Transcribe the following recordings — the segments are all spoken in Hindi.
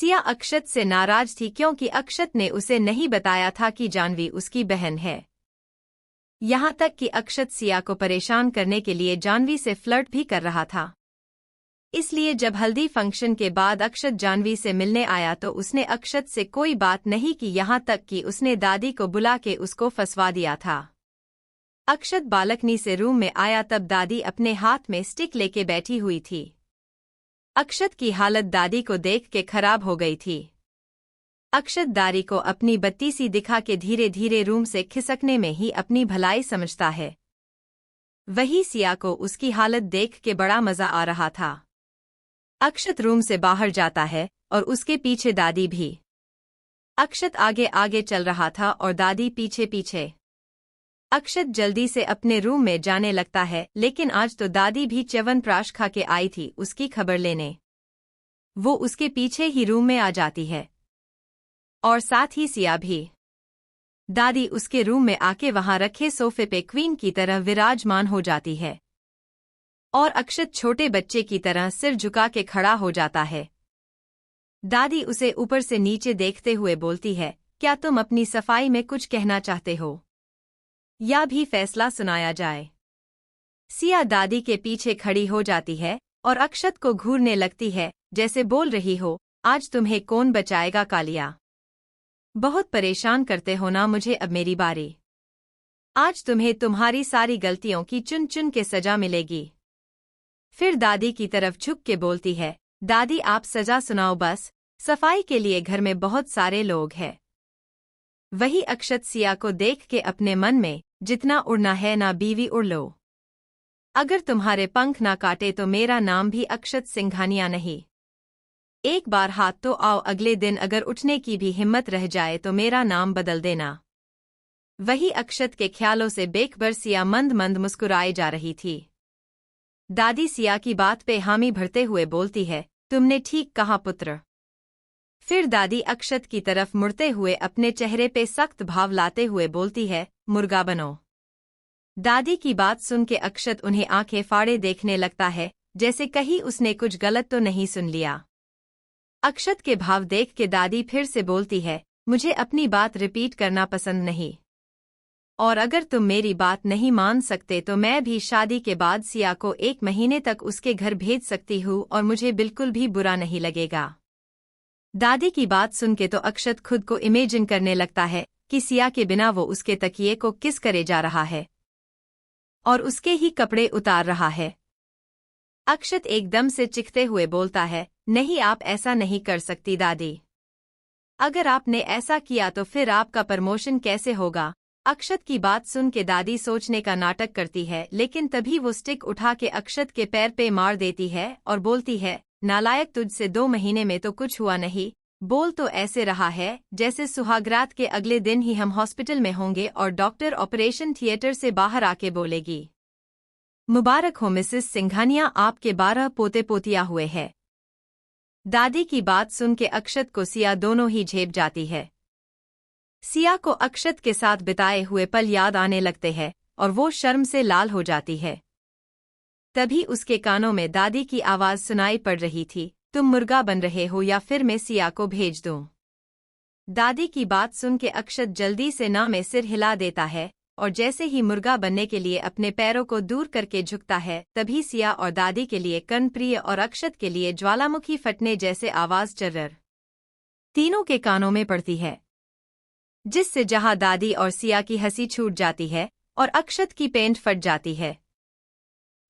सिया अक्षत से नाराज थी क्योंकि अक्षत ने उसे नहीं बताया था कि जानवी उसकी बहन है। यहाँ तक कि अक्षत सिया को परेशान करने के लिए जानवी से फ्लर्ट भी कर रहा था। इसलिए जब हल्दी फंक्शन के बाद अक्षत जानवी से मिलने आया तो उसने अक्षत से कोई बात नहीं की, यहाँ तक कि उसने दादी को बुला के उसको फंसवा दिया था। अक्षत बालकनी से रूम में आया तब दादी अपने हाथ में स्टिक लेके बैठी हुई थी। अक्षत की हालत दादी को देख के खराब हो गई थी। अक्षत दादी को अपनी बत्ती सी दिखा के धीरे धीरे रूम से खिसकने में ही अपनी भलाई समझता है। वही सिया को उसकी हालत देख के बड़ा मजा आ रहा था। अक्षत रूम से बाहर जाता है और उसके पीछे दादी भी। अक्षत आगे आगे चल रहा था और दादी पीछे पीछे। अक्षत जल्दी से अपने रूम में जाने लगता है, लेकिन आज तो दादी भी च्यवनप्राश खा के आई थी उसकी खबर लेने। वो उसके पीछे ही रूम में आ जाती है और साथ ही सिया भी। दादी उसके रूम में आके वहां रखे सोफे पे क्वीन की तरह विराजमान हो जाती है और अक्षत छोटे बच्चे की तरह सिर झुका के खड़ा हो जाता है। दादी उसे ऊपर से नीचे देखते हुए बोलती है, क्या तुम अपनी सफाई में कुछ कहना चाहते हो या भी फैसला सुनाया जाए? सिया दादी के पीछे खड़ी हो जाती है और अक्षत को घूरने लगती है, जैसे बोल रही हो, आज तुम्हें कौन बचाएगा कालिया? बहुत परेशान करते हो ना मुझे, अब मेरी बारी। आज तुम्हें तुम्हारी सारी गलतियों की चुन चुन के सजा मिलेगी। फिर दादी की तरफ झुक के बोलती है, दादी आप सजा सुनाओ बस, सफाई के लिए घर में बहुत सारे लोग हैं। वही अक्षत सिया को देख के अपने मन में, जितना उड़ना है ना बीवी उड़ लो। अगर तुम्हारे पंख ना काटे तो मेरा नाम भी अक्षत सिंघानिया नहीं। एक बार हाथ तो आओ, अगले दिन अगर उठने की भी हिम्मत रह जाए तो मेरा नाम बदल देना। वही अक्षत के ख्यालों से बेखबर सिया मंद मंद मुस्कुराए जा रही थी। दादी सिया की बात पे हामी भरते हुए बोलती है, तुमने ठीक कहा पुत्र। फिर दादी अक्षत की तरफ मुड़ते हुए अपने चेहरे पे सख्त भाव लाते हुए बोलती है, मुर्गा बनो। दादी की बात सुन के अक्षत उन्हें आंखें फाड़े देखने लगता है, जैसे कहीं उसने कुछ गलत तो नहीं सुन लिया। अक्षत के भाव देख के दादी फिर से बोलती है, मुझे अपनी बात रिपीट करना पसंद नहीं, और अगर तुम मेरी बात नहीं मान सकते तो मैं भी शादी के बाद सिया को 1 महीने तक उसके घर भेज सकती हूँ और मुझे बिल्कुल भी बुरा नहीं लगेगा। दादी की बात सुन के तो अक्षत खुद को इमेजिन करने लगता है कि सिया के बिना वो उसके तकिए को किस करे जा रहा है और उसके ही कपड़े उतार रहा है। अक्षत एकदम से चिखते हुए बोलता है, नहीं आप ऐसा नहीं कर सकती दादी। अगर आपने ऐसा किया तो फिर आपका प्रमोशन कैसे होगा? अक्षत की बात सुन के दादी सोचने का नाटक करती है, लेकिन तभी वो स्टिक उठा के अक्षत के पैर पे मार देती है और बोलती है, नालायक, तुझसे 2 महीने में तो कुछ हुआ नहीं। बोल तो ऐसे रहा है जैसे सुहागरात के अगले दिन ही हम हॉस्पिटल में होंगे और डॉक्टर ऑपरेशन थिएटर से बाहर आके बोलेगी, मुबारक हो मिसेस सिंघानिया, आपके 12 पोते पोतियां हुए हैं। दादी की बात सुन के अक्षत को सिया दोनों ही झेप जाती है। सिया को अक्षत के साथ बिताए हुए पल याद आने लगते हैं और वो शर्म से लाल हो जाती है। तभी उसके कानों में दादी की आवाज सुनाई पड़ रही थी, तुम मुर्गा बन रहे हो या फिर मैं सिया को भेज दूं? दादी की बात सुन के अक्षत जल्दी से ना में सिर हिला देता है और जैसे ही मुर्गा बनने के लिए अपने पैरों को दूर करके झुकता है, तभी सिया और दादी के लिए कर्णप्रिय और अक्षत के लिए ज्वालामुखी फटने जैसे आवाज चर्र तीनों के कानों में पड़ती है, जिससे जहां दादी और सिया की हंसी छूट जाती है और अक्षत की पेंट फट जाती है।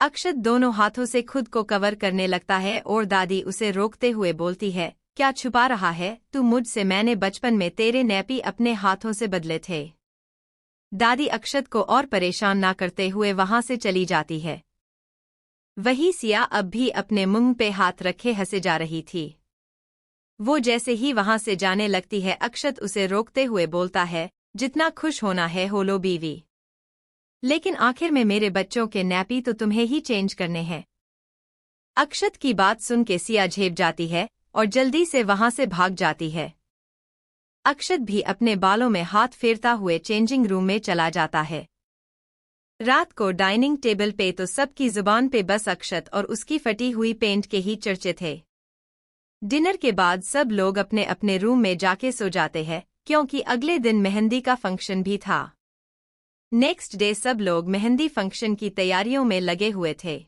अक्षत दोनों हाथों से खुद को कवर करने लगता है और दादी उसे रोकते हुए बोलती है, क्या छुपा रहा है तू मुझसे? मैंने बचपन में तेरे नैपी अपने हाथों से बदले थे। दादी अक्षत को और परेशान ना करते हुए वहां से चली जाती है। वही सिया अब भी अपने मुंह पे हाथ रखे हंसे जा रही थी। वो जैसे ही वहां से जाने लगती है, अक्षत उसे रोकते हुए बोलता है, जितना खुश होना है हो लो बीवी, लेकिन आखिर में मेरे बच्चों के नैपी तो तुम्हें ही चेंज करने हैं। अक्षत की बात सुन के सिया झेप जाती है और जल्दी से वहां से भाग जाती है। अक्षत भी अपने बालों में हाथ फेरता हुए चेंजिंग रूम में चला जाता है। रात को डाइनिंग टेबल पे तो सबकी जुबान पे बस अक्षत और उसकी फटी हुई पेंट के ही चर्चे थे। डिनर के बाद सब लोग अपने अपने रूम में जाके सो जाते हैं क्योंकि अगले दिन मेहंदी का फंक्शन भी था। नेक्स्ट डे सब लोग मेहंदी फंक्शन की तैयारियों में लगे हुए थे।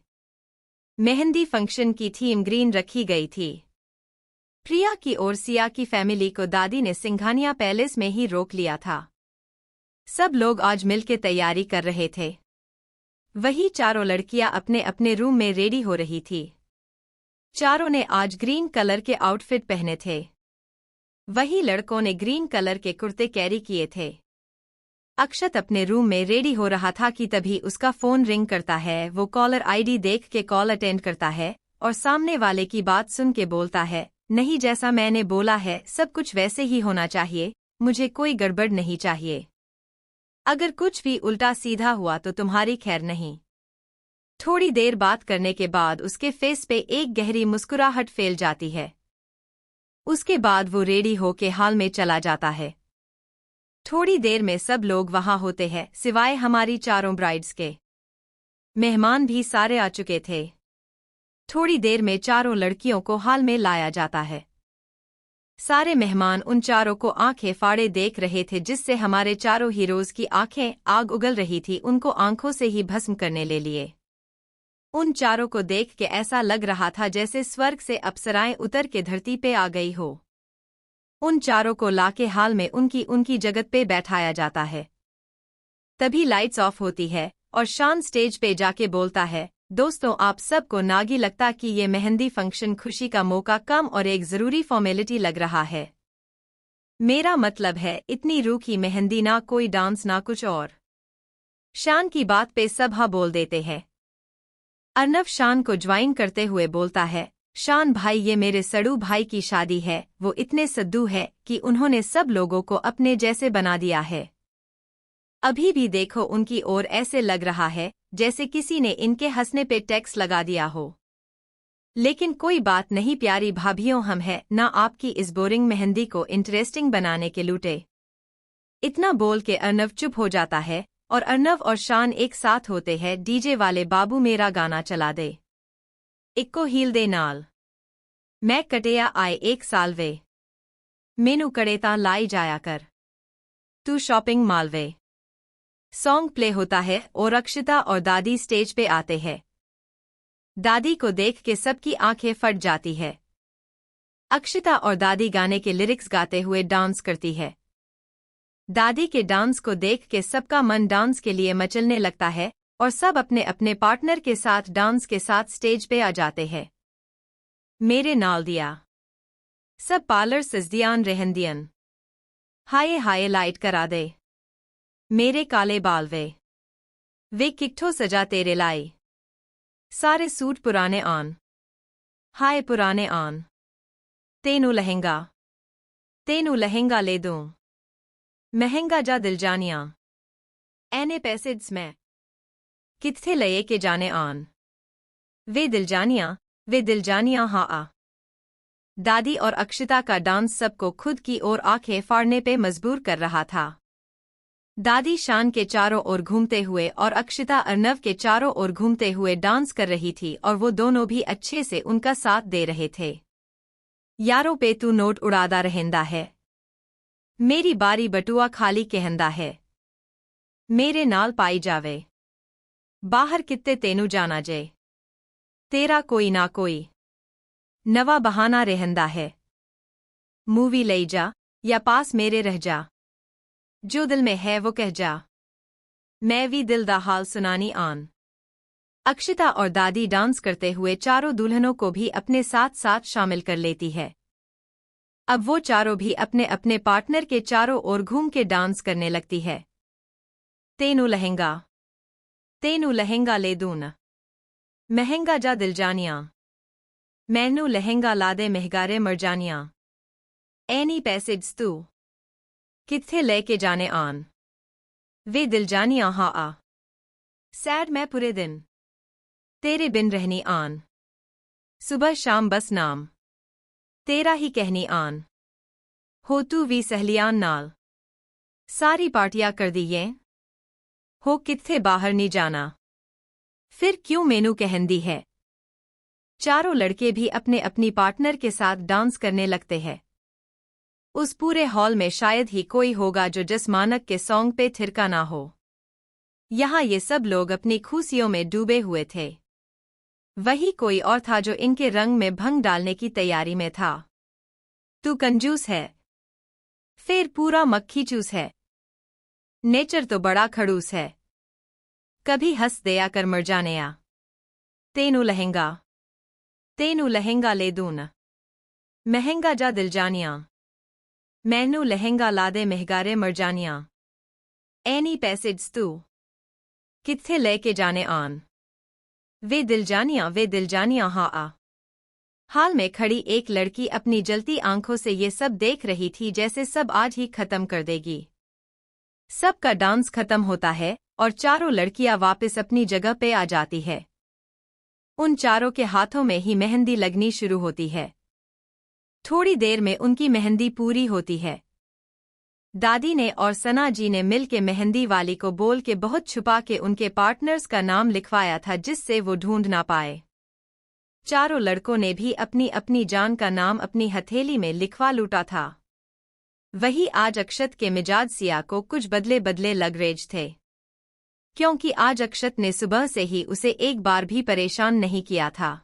मेहंदी फंक्शन की थीम ग्रीन रखी गई थी। प्रिया की और सिया की फैमिली को दादी ने सिंघानिया पैलेस में ही रोक लिया था। सब लोग आज मिलके तैयारी कर रहे थे। वही चारों लड़कियां अपने अपने रूम में रेडी हो रही थी। चारों ने आज ग्रीन कलर के आउटफिट पहने थे। वही लड़कों ने ग्रीन कलर के कुर्ते कैरी किए थे। अक्षत अपने रूम में रेडी हो रहा था कि तभी उसका फोन रिंग करता है। वो कॉलर आईडी देख के कॉल अटेंड करता है और सामने वाले की बात सुन के बोलता है, नहीं, जैसा मैंने बोला है सब कुछ वैसे ही होना चाहिए, मुझे कोई गड़बड़ नहीं चाहिए। अगर कुछ भी उल्टा सीधा हुआ तो तुम्हारी खैर नहीं। थोड़ी देर बात करने के बाद उसके फेस पे एक गहरी मुस्कुराहट फैल जाती है। उसके बाद वो रेडी होके हाल में चला जाता है। थोड़ी देर में सब लोग वहां होते हैं सिवाय हमारी चारों ब्राइड्स के। मेहमान भी सारे आ चुके थे। थोड़ी देर में चारों लड़कियों को हाल में लाया जाता है। सारे मेहमान उन चारों को आंखें फाड़े देख रहे थे, जिससे हमारे चारों हीरोज की आंखें आग उगल रही थी। उनको आंखों से ही भस्म करने ले लिए। उन चारों को देख के ऐसा लग रहा था जैसे स्वर्ग से अप्सराएं उतर के धरती पे आ गई हो। उन चारों को लाके हाल में उनकी जगह पे बैठाया जाता है। तभी लाइट्स ऑफ होती है और शान स्टेज पे जाके बोलता है, दोस्तों आप सबको नागी लगता कि ये मेहंदी फंक्शन खुशी का मौका कम और एक जरूरी फॉर्मेलिटी लग रहा है। मेरा मतलब है इतनी रूखी मेहंदी, ना कोई डांस ना कुछ और। शान की बात पे सब हाँ बोल देते हैं। अर्नव शान को ज्वाइन करते हुए बोलता है, शान भाई ये मेरे सड़ू भाई की शादी है। वो इतने सद्दू है कि उन्होंने सब लोगों को अपने जैसे बना दिया है। अभी भी देखो उनकी ओर ऐसे लग रहा है जैसे किसी ने इनके हंसने पे टैक्स लगा दिया हो। लेकिन कोई बात नहीं प्यारी भाभियों, हम हैं ना आपकी इस बोरिंग मेहंदी को इंटरेस्टिंग बनाने के लूटे। इतना बोल के अर्नव चुप हो जाता है और अर्नव और शान एक साथ होते हैं। डीजे वाले बाबू मेरा गाना चला दे, इक्को हील दे नाल, मैं कटेया आए एक साल वे, मेनू कड़ेता लाई जाया कर, तू शॉपिंग माल वे। सॉन्ग प्ले होता है और अक्षिता और दादी स्टेज पे आते हैं। दादी को देख के सबकी आंखें फट जाती है। अक्षिता और दादी गाने के लिरिक्स गाते हुए डांस करती है। दादी के डांस को देख के सबका मन डांस के लिए मचलने लगता है और सब अपने अपने पार्टनर के साथ डांस के साथ स्टेज पे आ जाते हैं। मेरे नाल दिया सब पार्लर सजदियान रहंदियन, हाय हाय लाइट करा दे, मेरे काले बाल वे किट्ठो सजा तेरे लाई, सारे सूट पुराने आन, हाय पुराने आन, तेनू लहंगा ले दूं, महंगा जा दिल जानिया, ऐने पैसेड्स में कित्थे लये के जाने आन, वे दिल जानिया हाँ आ। दादी और अक्षिता का डांस सबको खुद की ओर आंखें फाड़ने पे मजबूर कर रहा था। दादी शान के चारों ओर घूमते हुए और अक्षिता अर्नव के चारों ओर घूमते हुए डांस कर रही थी और वो दोनों भी अच्छे से उनका साथ दे रहे थे। यारों पे तू नोट उड़ादा रहेंदा है, मेरी बारी बटुआ खाली कहंदा है, मेरे नाल पाई जावे, बाहर कित्ते तेनू जाना जे, तेरा कोई ना कोई नवा बहाना रहंदा है, मूवी ले जा या पास मेरे रह जा, जो दिल में है वो कह जा, मैं भी दिल दा हाल सुनानी आन। अक्षिता और दादी डांस करते हुए चारों दुल्हनों को भी अपने साथ साथ शामिल कर लेती है। अब वो चारों भी अपने अपने पार्टनर के चारों ओर घूम के डांस करने लगती है। तेनू लहंगा ले दून, महंगा जा दिल जानिया, मैनू लहंगा लादे महगारे मरजानिया, ऐनी पैसेड्स तू कित्थे लेके जाने आन, वे दिल जानिया हाँ आ। सैड मैं पूरे दिन तेरे बिन रहनी आन, सुबह शाम बस नाम तेरा ही कहनी आन, हो तू वी सहलियान नाल, सारी पार्टियां कर दी ये, हो कित्थे बाहर नहीं जाना, फिर क्यों मेनू कहंदी है। चारों लड़के भी अपने अपनी पार्टनर के साथ डांस करने लगते हैं। उस पूरे हॉल में शायद ही कोई होगा जो जिस मानक के सॉन्ग पे थिरका ना हो। यहाँ ये सब लोग अपनी खुशियों में डूबे हुए थे। वही कोई और था जो इनके रंग में भंग डालने की तैयारी में था। तू कंजूस है, फिर पूरा मक्खी चूस है। नेचर तो बड़ा खड़ूस है, कभी हंस दया कर मर जाने आ। तेनू लहंगा ले दून, महंगा जा दिल जानिया। मैनू लहंगा ला दे महगारे मर जानिया। एनी पैसेज तू कित्थे लेके जाने आन। वे दिल जानिया हाँ आ। हाल में खड़ी एक लड़की अपनी जलती आंखों से ये सब देख रही थी जैसे सब आज ही खत्म कर देगी। सबका डांस खत्म होता है और चारों लड़कियां वापस अपनी जगह पे आ जाती है। उन चारों के हाथों में ही मेहंदी लगनी शुरू होती है। थोड़ी देर में उनकी मेहंदी पूरी होती है। दादी ने और सना जी ने मिल के मेहंदी वाली को बोल के बहुत छुपा के उनके पार्टनर्स का नाम लिखवाया था जिससे वो ढूंढ ना पाए। चारों लड़कों ने भी अपनी अपनी जान का नाम अपनी हथेली में लिखवा लूटा था। वही आज अक्षत के मिजाज सिया को कुछ बदले बदले लग रहे थे, क्योंकि आज अक्षत ने सुबह से ही उसे एक बार भी परेशान नहीं किया था।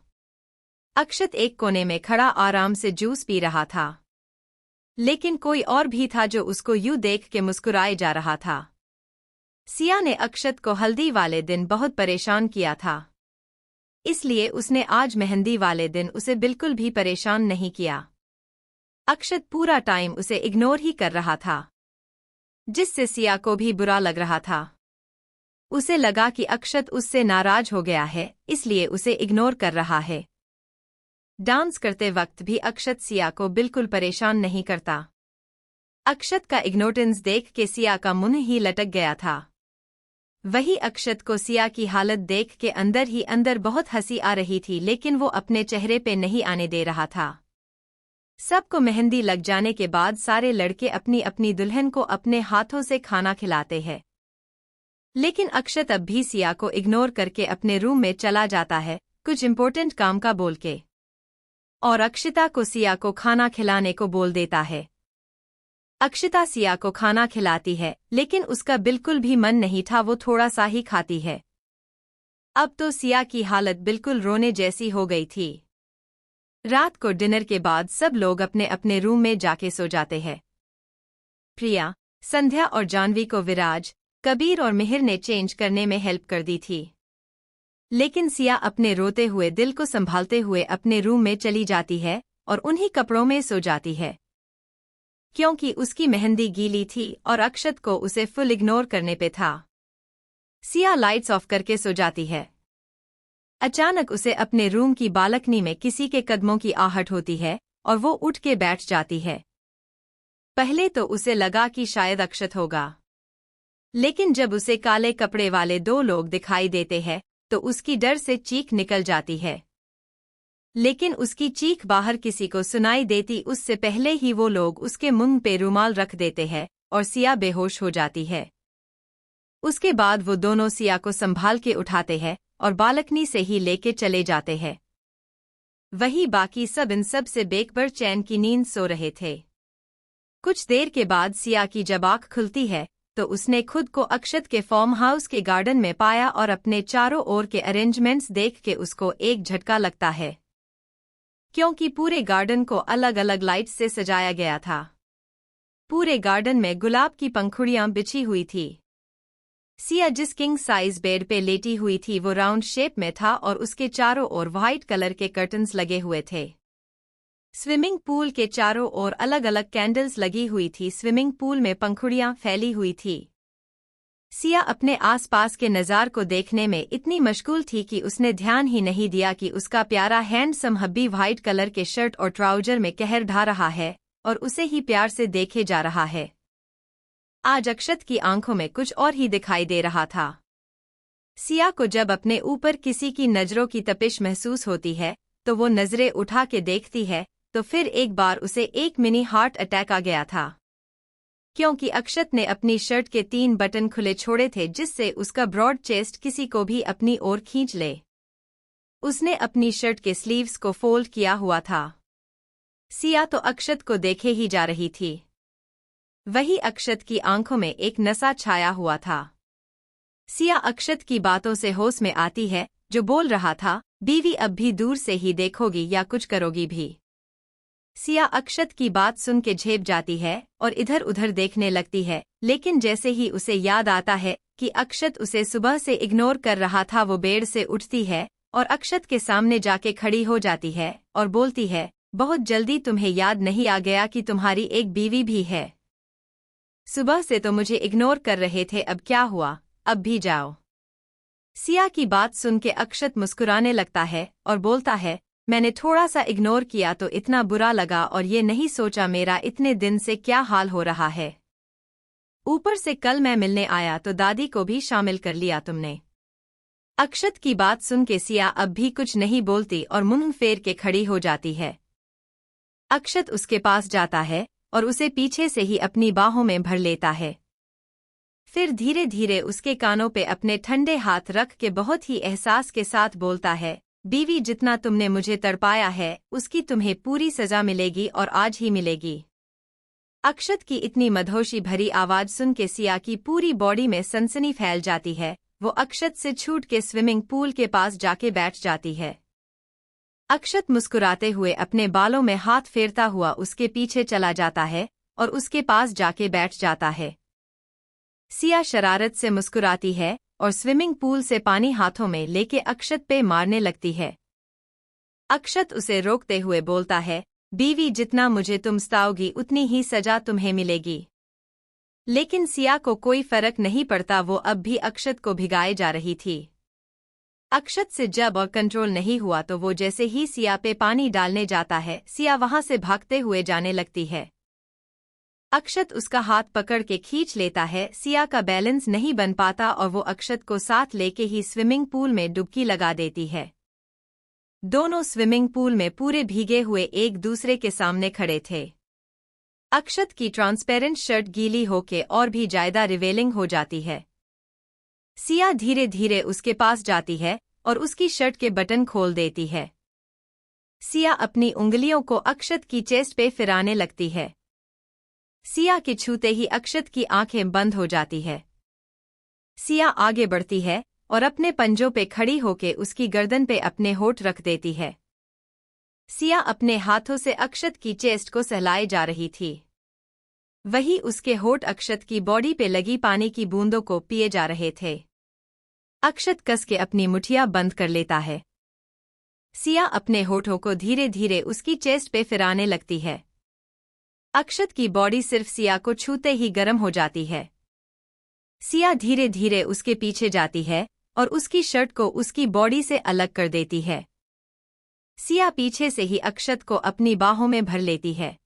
अक्षत एक कोने में खड़ा आराम से जूस पी रहा था, लेकिन कोई और भी था जो उसको यूं देख के मुस्कुराए जा रहा था। सिया ने अक्षत को हल्दी वाले दिन बहुत परेशान किया था, इसलिए उसने आज मेहंदी वाले दिन उसे बिल्कुल भी परेशान नहीं किया। अक्षत पूरा टाइम उसे इग्नोर ही कर रहा था, जिससे सिया को भी बुरा लग रहा था। उसे लगा कि अक्षत उससे नाराज हो गया है, इसलिए उसे इग्नोर कर रहा है। डांस करते वक्त भी अक्षत सिया को बिल्कुल परेशान नहीं करता। अक्षत का इग्नोरेंस देख के सिया का मुंह ही लटक गया था। वही अक्षत को सिया की हालत देख के अंदर ही अंदर बहुत हंसी आ रही थी, लेकिन वो अपने चेहरे पे नहीं आने दे रहा था। सबको मेहंदी लग जाने के बाद सारे लड़के अपनी अपनी दुल्हन को अपने हाथों से खाना खिलाते हैं, लेकिन अक्षत अब भी सिया को इग्नोर करके अपने रूम में चला जाता है कुछ इम्पोर्टेंट काम का बोल के, और अक्षिता को सिया को खाना खिलाने को बोल देता है। अक्षिता सिया को खाना खिलाती है, लेकिन उसका बिल्कुल भी मन नहीं था, वो थोड़ा सा ही खाती है। अब तो सिया की हालत बिल्कुल रोने जैसी हो गई थी। रात को डिनर के बाद सब लोग अपने अपने रूम में जाके सो जाते हैं। प्रिया, संध्या और जानवी को विराज, कबीर और मिहिर ने चेंज करने में हेल्प कर दी थी, लेकिन सिया अपने रोते हुए दिल को संभालते हुए अपने रूम में चली जाती है और उन्हीं कपड़ों में सो जाती है, क्योंकि उसकी मेहंदी गीली थी और अक्षत को उसे फुल इग्नोर करने पे था। सिया लाइट्स ऑफ करके सो जाती है। अचानक उसे अपने रूम की बालकनी में किसी के कदमों की आहट होती है और वो उठ के बैठ जाती है। पहले तो उसे लगा कि शायद अक्षत होगा, लेकिन जब उसे काले कपड़े वाले 2 लोग दिखाई देते हैं तो उसकी डर से चीख निकल जाती है, लेकिन उसकी चीख बाहर किसी को सुनाई देती उससे पहले ही वो लोग उसके मुंह पे रुमाल रख देते हैं और सिया बेहोश हो जाती है। उसके बाद वो दोनों सिया को संभाल के उठाते हैं और बालकनी से ही लेके चले जाते हैं। वही बाकी सब इन सब से बेखबर चैन की नींद सो रहे थे। कुछ देर के बाद सिया की जब आँख खुलती है तो उसने खुद को अक्षत के फार्म हाउस के गार्डन में पाया और अपने चारों ओर के अरेंजमेंट्स देख के उसको एक झटका लगता है, क्योंकि पूरे गार्डन को अलग अलग लाइट्स से सजाया गया था। पूरे गार्डन में गुलाब की पंखुड़ियां बिछी हुई थी। सिया जिस किंग साइज बेड पे लेटी हुई थी वो राउंड शेप में था और उसके चारों ओर व्हाइट कलर के कर्टन्स लगे हुए थे। स्विमिंग पूल के चारों ओर अलग अलग कैंडल्स लगी हुई थी। स्विमिंग पूल में पंखुड़ियां फैली हुई थी। सिया अपने आसपास के नज़ार को देखने में इतनी मशगूल थी कि उसने ध्यान ही नहीं दिया कि उसका प्यारा हैंडसम हब्बी व्हाइट कलर के शर्ट और ट्राउजर में कहर ढा रहा है और उसे ही प्यार से देखे जा रहा है। आज अक्षत की आंखों में कुछ और ही दिखाई दे रहा था। सिया को जब अपने ऊपर किसी की नज़रों की तपिश महसूस होती है तो वो नज़रें उठा के देखती है, तो फिर एक बार उसे एक मिनी हार्ट अटैक आ गया था, क्योंकि अक्षत ने अपनी शर्ट के 3 बटन खुले छोड़े थे जिससे उसका ब्रॉड चेस्ट किसी को भी अपनी ओर खींच ले। उसने अपनी शर्ट के स्लीव्स को फोल्ड किया हुआ था। सिया तो अक्षत को देखे ही जा रही थी। वही अक्षत की आंखों में एक नशा छाया हुआ था। सिया अक्षत की बातों से होश में आती है, जो बोल रहा था, बीवी अब भी दूर से ही देखोगी या कुछ करोगी भी। सिया अक्षत की बात सुन के झेप जाती है और इधर उधर देखने लगती है, लेकिन जैसे ही उसे याद आता है कि अक्षत उसे सुबह से इग्नोर कर रहा था, वो बेड से उठती है और अक्षत के सामने जाके खड़ी हो जाती है और बोलती है, बहुत जल्दी तुम्हें याद नहीं आ गया कि तुम्हारी एक बीवी भी है? सुबह से तो मुझे इग्नोर कर रहे थे, अब क्या हुआ, अब भी जाओ। सिया की बात सुन के अक्षत मुस्कुराने लगता है और बोलता है, मैंने थोड़ा सा इग्नोर किया तो इतना बुरा लगा और ये नहीं सोचा मेरा इतने दिन से क्या हाल हो रहा है। ऊपर से कल मैं मिलने आया तो दादी को भी शामिल कर लिया तुमने। अक्षत की बात सुन के सिया अब भी कुछ नहीं बोलती और मुंह फेर के खड़ी हो जाती है। अक्षत उसके पास जाता है और उसे पीछे से ही अपनी बाहों में भर लेता है। फिर धीरे धीरे उसके कानों पे अपने ठंडे हाथ रख के बहुत ही एहसास के साथ बोलता है, बीवी जितना तुमने मुझे तड़पाया है उसकी तुम्हें पूरी सजा मिलेगी और आज ही मिलेगी। अक्षत की इतनी मधोशी भरी आवाज सुन के सिया की पूरी बॉडी में सनसनी फैल जाती है। वो अक्षत से छूट के स्विमिंग पूल के पास जाके बैठ जाती है। अक्षत मुस्कुराते हुए अपने बालों में हाथ फेरता हुआ उसके पीछे चला जाता है और उसके पास जाके बैठ जाता है। सिया शरारत से मुस्कुराती है और स्विमिंग पूल से पानी हाथों में लेके अक्षत पे मारने लगती है। अक्षत उसे रोकते हुए बोलता है, बीवी जितना मुझे तुम सताओगी उतनी ही सजा तुम्हें मिलेगी। लेकिन सिया को कोई फर्क नहीं पड़ता, वो अब भी अक्षत को भिगाए जा रही थी। अक्षत से जब और कंट्रोल नहीं हुआ तो वो जैसे ही सिया पे पानी डालने जाता है, सिया वहां से भागते हुए जाने लगती है। अक्षत उसका हाथ पकड़ के खींच लेता है। सिया का बैलेंस नहीं बन पाता और वो अक्षत को साथ लेके ही स्विमिंग पूल में डुबकी लगा देती है। दोनों स्विमिंग पूल में पूरे भीगे हुए एक दूसरे के सामने खड़े थे। अक्षत की ट्रांसपेरेंट शर्ट गीली होके और भी ज्यादा रिवेलिंग हो जाती है। सिया धीरे धीरे उसके पास जाती है और उसकी शर्ट के बटन खोल देती है। सिया अपनी उंगलियों को अक्षत की चेस्ट पे फिराने लगती है। सिया के छूते ही अक्षत की आंखें बंद हो जाती है। सिया आगे बढ़ती है और अपने पंजों पे खड़ी होके उसकी गर्दन पे अपने होठ रख देती है। सिया अपने हाथों से अक्षत की चेस्ट को सहलाए जा रही थी। वही उसके होठ अक्षत की बॉडी पे लगी पानी की बूंदों को पिए जा रहे थे। अक्षत कस के अपनी मुठियां बंद कर लेता है। सिया अपने होठों को धीरे धीरे उसकी चेस्ट पे फिराने लगती है। अक्षत की बॉडी सिर्फ सिया को छूते ही गर्म हो जाती है। सिया धीरे धीरे उसके पीछे जाती है और उसकी शर्ट को उसकी बॉडी से अलग कर देती है। सिया पीछे से ही अक्षत को अपनी बाहों में भर लेती है।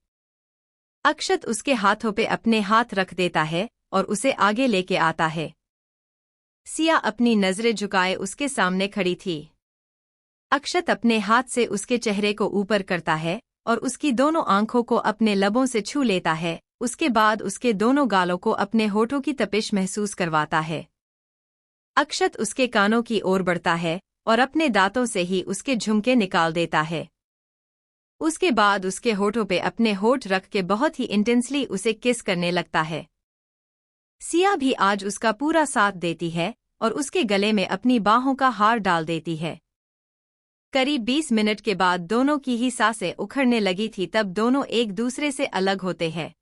अक्षत उसके हाथों पे अपने हाथ रख देता है और उसे आगे लेके आता है। सिया अपनी नजरें झुकाए उसके सामने खड़ी थी। अक्षत अपने हाथ से उसके चेहरे को ऊपर करता है और उसकी दोनों आंखों को अपने लबों से छू लेता है। उसके बाद उसके दोनों गालों को अपने होठों की तपिश महसूस करवाता है। अक्षत उसके कानों की ओर बढ़ता है और अपने दांतों से ही उसके झुमके निकाल देता है। उसके बाद उसके होठों पे अपने होठ रख के बहुत ही इंटेंसली उसे किस करने लगता है। सिया भी आज उसका पूरा साथ देती है और उसके गले में अपनी बाहों का हार डाल देती है। करीब 20 मिनट के बाद दोनों की ही सांसें उखड़ने लगी थी, तब दोनों एक दूसरे से अलग होते हैं।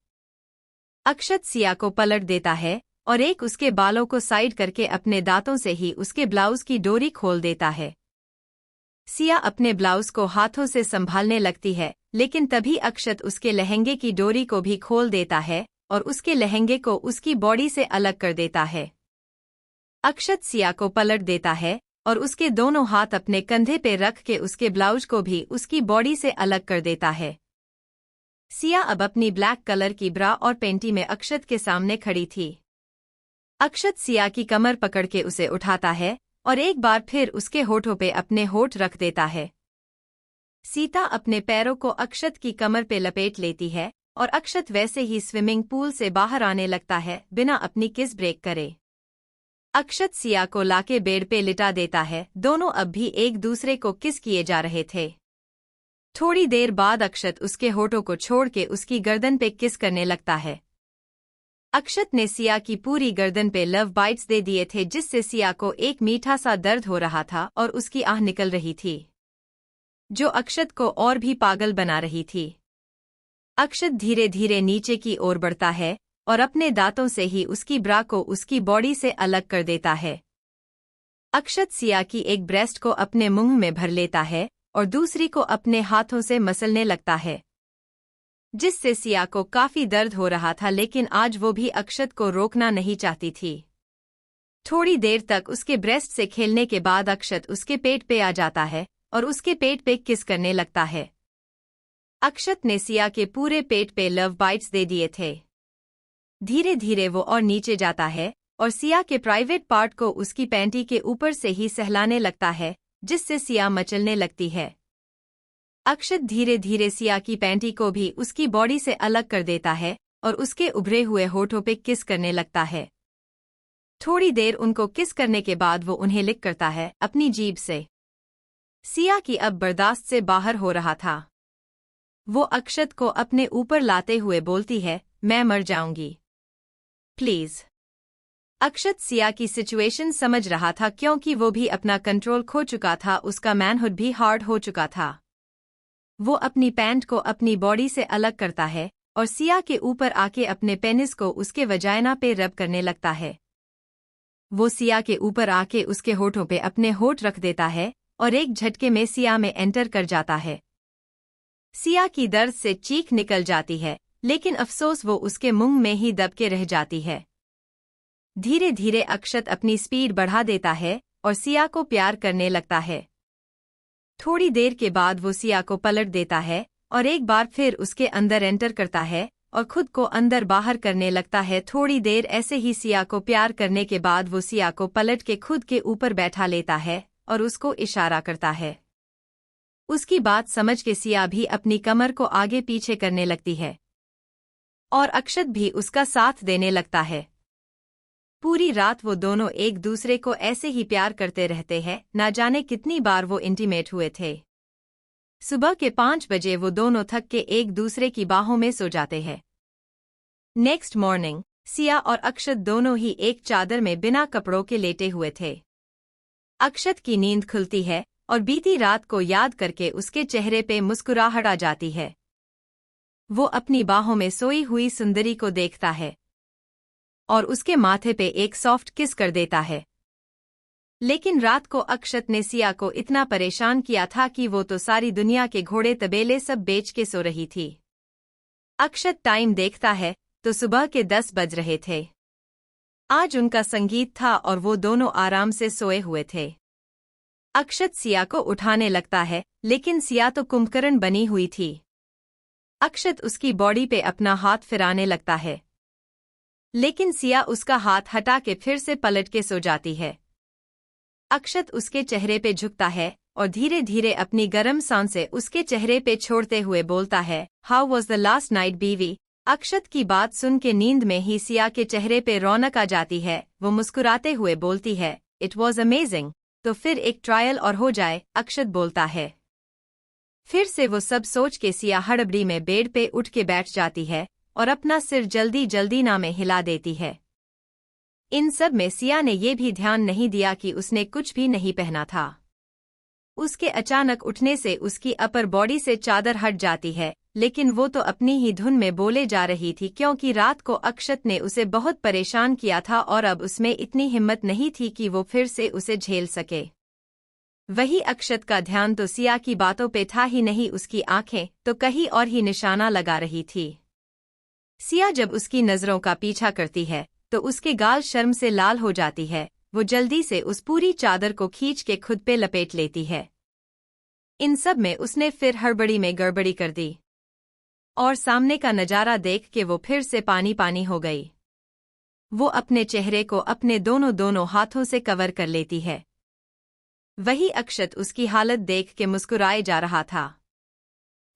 अक्षत सिया को पलट देता है और एक उसके बालों को साइड करके अपने दांतों से ही उसके ब्लाउज की डोरी खोल देता है। सिया अपने ब्लाउज को हाथों से संभालने लगती है, लेकिन तभी अक्षत उसके लहंगे की डोरी को भी खोल देता है और उसके लहंगे को उसकी बॉडी से अलग कर देता है। अक्षत सिया को पलट देता है और उसके दोनों हाथ अपने कंधे पे रख के उसके ब्लाउज को भी उसकी बॉडी से अलग कर देता है। सिया अब अपनी ब्लैक कलर की ब्रा और पेंटी में अक्षत के सामने खड़ी थी। अक्षत सिया की कमर पकड़ के उसे उठाता है और एक बार फिर उसके होठों पे अपने होठ रख देता है। सीता अपने पैरों को अक्षत की कमर पे लपेट लेती है और अक्षत वैसे ही स्विमिंग पूल से बाहर आने लगता है बिना अपनी किस ब्रेक करे। अक्षत सिया को लाके बेड पे लिटा देता है। दोनों अब भी एक दूसरे को किस किए जा रहे थे। थोड़ी देर बाद अक्षत उसके होठों को छोड़ के उसकी गर्दन पे किस करने लगता है। अक्षत ने सिया की पूरी गर्दन पे लव बाइट्स दे दिए थे, जिससे सिया को एक मीठा सा दर्द हो रहा था और उसकी आह निकल रही थी, जो अक्षत को और भी पागल बना रही थी। अक्षत धीरे धीरे नीचे की ओर बढ़ता है और अपने दांतों से ही उसकी ब्रा को उसकी बॉडी से अलग कर देता है। अक्षत सिया की एक ब्रेस्ट को अपने मुंह में भर लेता है और दूसरी को अपने हाथों से मसलने लगता है, जिससे सिया को काफी दर्द हो रहा था, लेकिन आज वो भी अक्षत को रोकना नहीं चाहती थी। थोड़ी देर तक उसके ब्रेस्ट से खेलने के बाद अक्षत उसके पेट पे आ जाता है और उसके पेट पे किस करने लगता है। अक्षत ने सिया के पूरे पेट पे लव बाइट्स दे दिए थे। धीरे धीरे वो और नीचे जाता है और सिया के प्राइवेट पार्ट को उसकी पैंटी के ऊपर से ही सहलाने लगता है, जिससे सिया मचलने लगती है। अक्षत धीरे धीरे सिया की पैंटी को भी उसकी बॉडी से अलग कर देता है और उसके उभरे हुए होठों पे किस करने लगता है। थोड़ी देर उनको किस करने के बाद वो उन्हें लिक करता है अपनी जीभ से। सिया की अब बर्दाश्त से बाहर हो रहा था। वो अक्षत को अपने ऊपर लाते हुए बोलती है, मैं मर जाऊंगी, प्लीज। अक्षत सिया की सिचुएशन समझ रहा था, क्योंकि वो भी अपना कंट्रोल खो चुका था, उसका मैनहुड भी हार्ड हो चुका था। वो अपनी पैंट को अपनी बॉडी से अलग करता है और सिया के ऊपर आके अपने पेनिस को उसके वजाइना पे रब करने लगता है। वो सिया के ऊपर आके उसके होठों पे अपने होठ रख देता है और एक झटके में सिया में एंटर कर जाता है। सिया की दर्द से चीख निकल जाती है, लेकिन अफसोस वो उसके मुंह में ही दब के रह जाती है। धीरे धीरे अक्षत अपनी स्पीड बढ़ा देता है और सिया को प्यार करने लगता है। थोड़ी देर के बाद वो सिया को पलट देता है और एक बार फिर उसके अंदर एंटर करता है और खुद को अंदर बाहर करने लगता है। थोड़ी देर ऐसे ही सिया को प्यार करने के बाद वो सिया को पलट के खुद के ऊपर बैठा लेता है और उसको इशारा करता है। उसकी बात समझ के सिया भी अपनी कमर को आगे पीछे करने लगती है और अक्षत भी उसका साथ देने लगता है। पूरी रात वो दोनों एक दूसरे को ऐसे ही प्यार करते रहते हैं, ना जाने कितनी बार वो इंटीमेट हुए थे। सुबह के 5 बजे वो दोनों थक के एक दूसरे की बाहों में सो जाते हैं। नेक्स्ट मॉर्निंग सिया और अक्षत दोनों ही एक चादर में बिना कपड़ों के लेटे हुए थे। अक्षत की नींद खुलती है और बीती रात को याद करके उसके चेहरे पे मुस्कुराहट आ जाती है। वो अपनी बाहों में सोई हुई सुंदरी को देखता है और उसके माथे पे एक सॉफ्ट किस कर देता है। लेकिन रात को अक्षत ने सिया को इतना परेशान किया था कि वो तो सारी दुनिया के घोड़े तबेले सब बेच के सो रही थी। अक्षत टाइम देखता है तो सुबह के 10 बज रहे थे। आज उनका संगीत था और वो दोनों आराम से सोए हुए थे। अक्षत सिया को उठाने लगता है, लेकिन सिया तो कुंभकर्ण बनी हुई थी। अक्षत उसकी बॉडी पे अपना हाथ फिराने लगता है, लेकिन सिया उसका हाथ हटा के फिर से पलट के सो जाती है। अक्षत उसके चेहरे पे झुकता है और धीरे धीरे अपनी गर्म सांसें उसके चेहरे पे छोड़ते हुए बोलता है, how was the last night बीवी। अक्षत की बात सुन के नींद में ही सिया के चेहरे पे रौनक आ जाती है। वो मुस्कुराते हुए बोलती है, इट वॉज अमेजिंग। तो फिर एक ट्रायल और हो जाए, अक्षत बोलता है। फिर से वो सब सोच के सिया हड़बड़ी में बेड पे उठ के बैठ जाती है और अपना सिर जल्दी जल्दी ना में हिला देती है। इन सब में सिया ने ये भी ध्यान नहीं दिया कि उसने कुछ भी नहीं पहना था। उसके अचानक उठने से उसकी अपर बॉडी से चादर हट जाती है, लेकिन वो तो अपनी ही धुन में बोले जा रही थी, क्योंकि रात को अक्षत ने उसे बहुत परेशान किया था और अब उसमें इतनी हिम्मत नहीं थी कि वो फिर से उसे झेल सके। वही अक्षत का ध्यान तो सिया की बातों पे था ही नहीं, उसकी आंखें तो कहीं और ही निशाना लगा रही थी। सिया जब उसकी नजरों का पीछा करती है तो उसके गाल शर्म से लाल हो जाती है। वो जल्दी से उस पूरी चादर को खींच के खुद पे लपेट लेती है। इन सब में उसने फिर हड़बड़ी में गड़बड़ी कर दी और सामने का नजारा देख के वो फिर से पानी पानी हो गई। वो अपने चेहरे को अपने दोनों हाथों से कवर कर लेती है। वही अक्षत उसकी हालत देख के मुस्कुराए जा रहा था।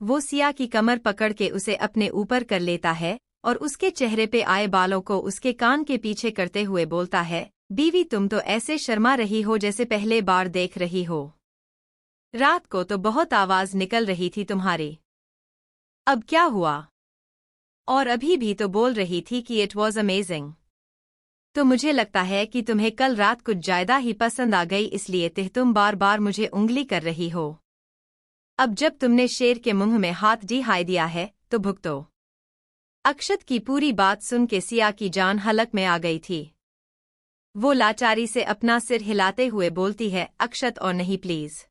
वो सिया की कमर पकड़ के उसे अपने ऊपर कर लेता है और उसके चेहरे पे आए बालों को उसके कान के पीछे करते हुए बोलता है, बीवी, तुम तो ऐसे शर्मा रही हो जैसे पहले बार देख रही हो। रात को तो बहुत आवाज निकल रही थी तुम्हारी। अब क्या हुआ? और अभी भी तो बोल रही थी कि इट वॉज अमेजिंग। तो मुझे लगता है कि तुम्हें कल रात कुछ ज्यादा ही पसंद आ गई, इसलिए तुम बार बार मुझे उंगली कर रही हो। अब जब तुमने शेर के मुंह में हाथ दिखाई दिया है तो भुगतो। अक्षत की पूरी बात सुन के सिया की जान हलक में आ गई थी। वो लाचारी से अपना सिर हिलाते हुए बोलती है, अक्षत और नहीं प्लीज।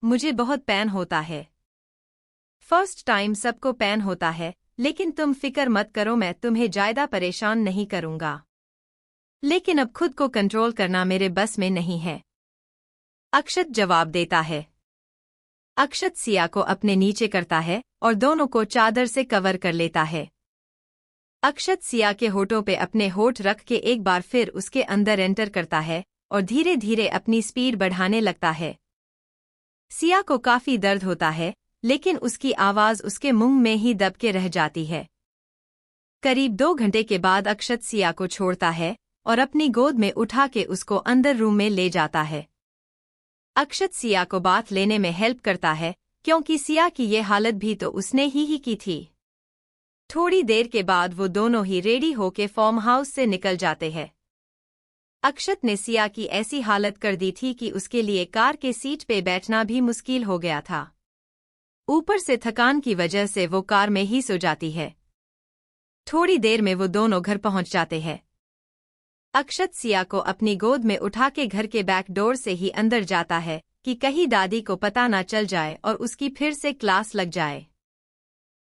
मुझे बहुत पेन होता है। फर्स्ट टाइम सबको पेन होता है, लेकिन तुम फिक्र मत करो, मैं तुम्हें ज्यादा परेशान नहीं करूंगा। लेकिन अब खुद को कंट्रोल करना मेरे बस में नहीं है। अक्षत जवाब देता है। अक्षत सिया को अपने नीचे करता है और दोनों को चादर से कवर कर लेता है। अक्षत सिया के होठों पे अपने होठ रख के एक बार फिर उसके अंदर एंटर करता है और धीरे धीरे अपनी स्पीड बढ़ाने लगता है। सिया को काफी दर्द होता है, लेकिन उसकी आवाज उसके मुंह में ही दब के रह जाती है। करीब 2 घंटे के बाद अक्षत सिया को छोड़ता है और अपनी गोद में उठा के उसको अंदर रूम में ले जाता है। अक्षत सिया को बाथ लेने में हेल्प करता है, क्योंकि सिया की ये हालत भी तो उसने ही की थी। थोड़ी देर के बाद वो दोनों ही रेडी होके फार्म हाउस से निकल जाते हैं। अक्षत ने सिया की ऐसी हालत कर दी थी कि उसके लिए कार के सीट पे बैठना भी मुश्किल हो गया था। ऊपर से थकान की वजह से वो कार में ही सो जाती है। थोड़ी देर में वो दोनों घर पहुंच जाते हैं। अक्षत सिया को अपनी गोद में उठा के घर के बैक डोर से ही अंदर जाता है कि कहीं दादी को पता ना चल जाए और उसकी फिर से क्लास लग जाए।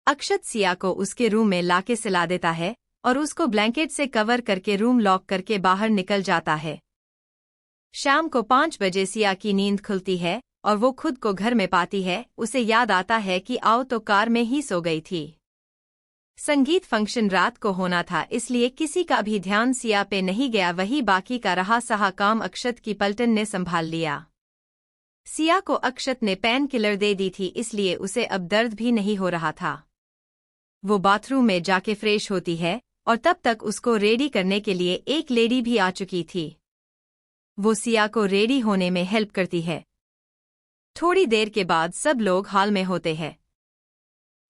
अक्षत सिया को उसके रूम में लाके सिला देता है और उसको ब्लैंकेट से कवर करके रूम लॉक करके बाहर निकल जाता है। शाम को 5 बजे सिया की नींद खुलती है और वो खुद को घर में पाती है। उसे याद आता है कि आओ तो कार में ही सो गई थी। संगीत फंक्शन रात को होना था, इसलिए किसी का भी ध्यान सिया पे नहीं गया। वही बाकी का रहा सहा काम अक्षत की पलटन ने संभाल लिया। सिया को अक्षत ने पेन किलर दे दी थी, इसलिए उसे अब दर्द भी नहीं हो रहा था। वो बाथरूम में जाके फ्रेश होती है और तब तक उसको रेडी करने के लिए एक लेडी भी आ चुकी थी। वो सिया को रेडी होने में हेल्प करती है। थोड़ी देर के बाद सब लोग हॉल में होते हैं,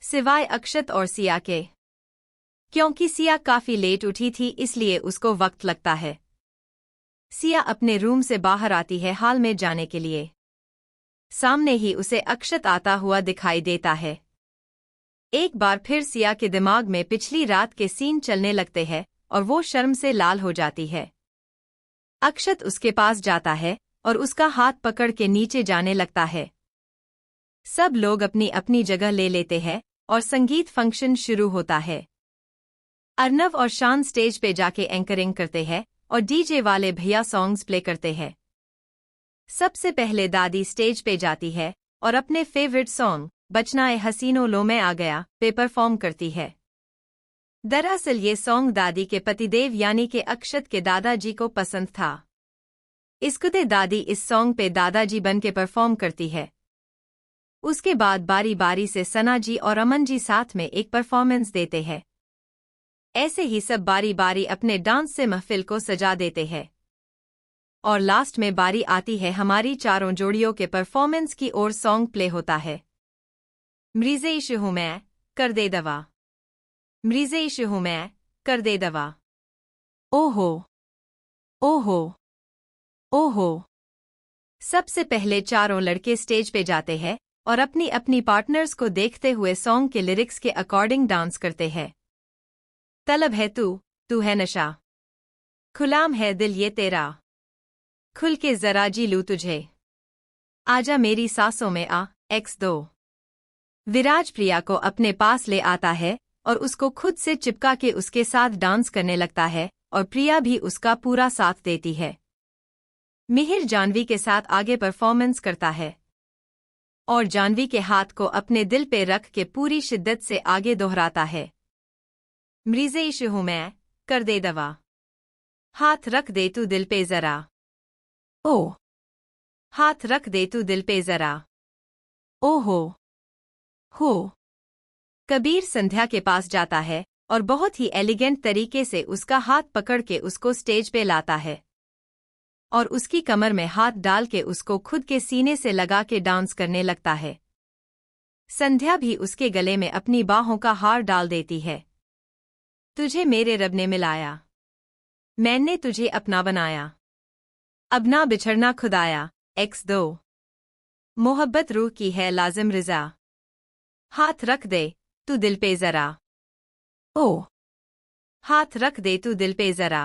सिवाय अक्षत और सिया के। क्योंकि सिया काफी लेट उठी थी, इसलिए उसको वक्त लगता है। सिया अपने रूम से बाहर आती है हॉल में जाने के लिए। सामने ही उसे अक्षत आता हुआ दिखाई देता है। एक बार फिर सिया के दिमाग में पिछली रात के सीन चलने लगते हैं और वो शर्म से लाल हो जाती है। अक्षत उसके पास जाता है और उसका हाथ पकड़ के नीचे जाने लगता है। सब लोग अपनी अपनी जगह ले लेते हैं और संगीत फंक्शन शुरू होता है। अर्नव और शान स्टेज पे जाके एंकरिंग करते हैं और डीजे वाले भैया सॉन्ग्स प्ले करते हैं। सबसे पहले दादी स्टेज पे जाती है और अपने फेवरेट सॉन्ग बचना ए हसीनो लो में आ गया पे परफॉर्म करती है। दरअसल ये सॉन्ग दादी के पतिदेव यानी के अक्षत के दादाजी को पसंद था। इसकुते दादी इस सॉन्ग पे दादाजी बन के परफॉर्म करती है। उसके बाद बारी बारी से सना जी और अमन जी साथ में एक परफॉर्मेंस देते हैं। ऐसे ही सब बारी बारी अपने डांस से महफिल को सजा देते हैं। और लास्ट में बारी आती है हमारी चारों जोड़ियों के परफॉर्मेंस की और सॉन्ग प्ले होता है। मरीज़ हूँ मैं, कर दे दवा। मरीज़ हूँ मैं, कर दे दवा। ओहो ओहो ओहो। सबसे पहले चारों लड़के स्टेज पे जाते हैं और अपनी अपनी पार्टनर्स को देखते हुए सॉन्ग के लिरिक्स के अकॉर्डिंग डांस करते हैं। तलब है तू है नशा, खुलाम है दिल ये तेरा, खुल के जरा जी लूं तुझे, आजा मेरी सांसों में आ X2। विराज प्रिया को अपने पास ले आता है और उसको खुद से चिपका के उसके साथ डांस करने लगता है और प्रिया भी उसका पूरा साथ देती है। मिहिर जानवी के साथ आगे परफॉर्मेंस करता है और जानवी के हाथ को अपने दिल पे रख के पूरी शिद्दत से आगे दोहराता है। मरीज़ हूँ मैं, कर दे दवा। हाथ रख दे तू दिल पे जरा। ओ, हाथ रख दे तू दिल पे जरा। ओहो हो। कबीर संध्या के पास जाता है और बहुत ही एलिगेंट तरीके से उसका हाथ पकड़ के उसको स्टेज पे लाता है। और उसकी कमर में हाथ डाल के उसको खुद के सीने से लगा के डांस करने लगता है। संध्या भी उसके गले में अपनी बाहों का हार डाल देती है। तुझे मेरे रब ने मिलाया, मैंने तुझे अपना बनाया, अब ना बिछड़ना खुदाया। X2 मोहब्बत रूह की है लाजिम रिजा, हाथ रख दे तू दिल पे जरा। ओ हाथ रख दे तू दिल पे जरा।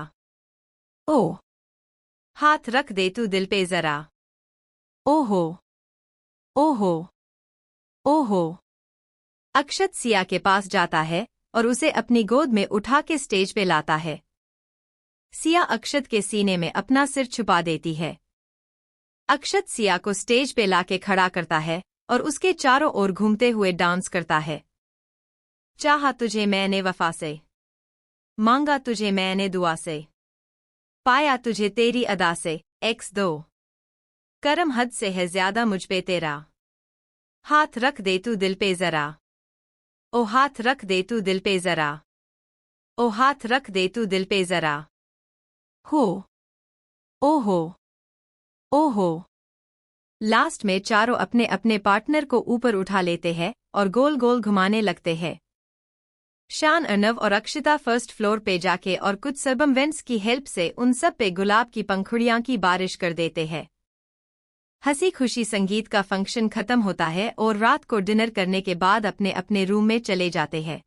ओ हाथ रख दे तू दिल पे जरा। ओहो ओहो ओहो। अक्षत सिया के पास जाता है और उसे अपनी गोद में उठा के स्टेज पे लाता है। सिया अक्षत के सीने में अपना सिर छुपा देती है। अक्षत सिया को स्टेज पे लाके खड़ा करता है और उसके चारों ओर घूमते हुए डांस करता है। चाहा तुझे मैंने वफा से, मांगा तुझे मैंने दुआ से, पाया तुझे तेरी अदा से। X2 करम हद से है ज्यादा मुझ पे तेरा, हाथ रख दे तू दिल पे जरा। ओ हाथ रख दे तू दिल पे जरा। ओ हाथ रख दे तू दिल पे जरा। हो ओहो ओहो। लास्ट में चारों अपने अपने पार्टनर को ऊपर उठा लेते हैं और गोल गोल घुमाने लगते हैं। शान, अर्नव और अक्षिता फर्स्ट फ्लोर पे जाके और कुछ सर्वमवेंट्स की हेल्प से उन सब पे गुलाब की पंखुड़ियां की बारिश कर देते हैं। हंसी खुशी संगीत का फंक्शन खत्म होता है और रात को डिनर करने के बाद अपने अपने रूम में चले जाते हैं।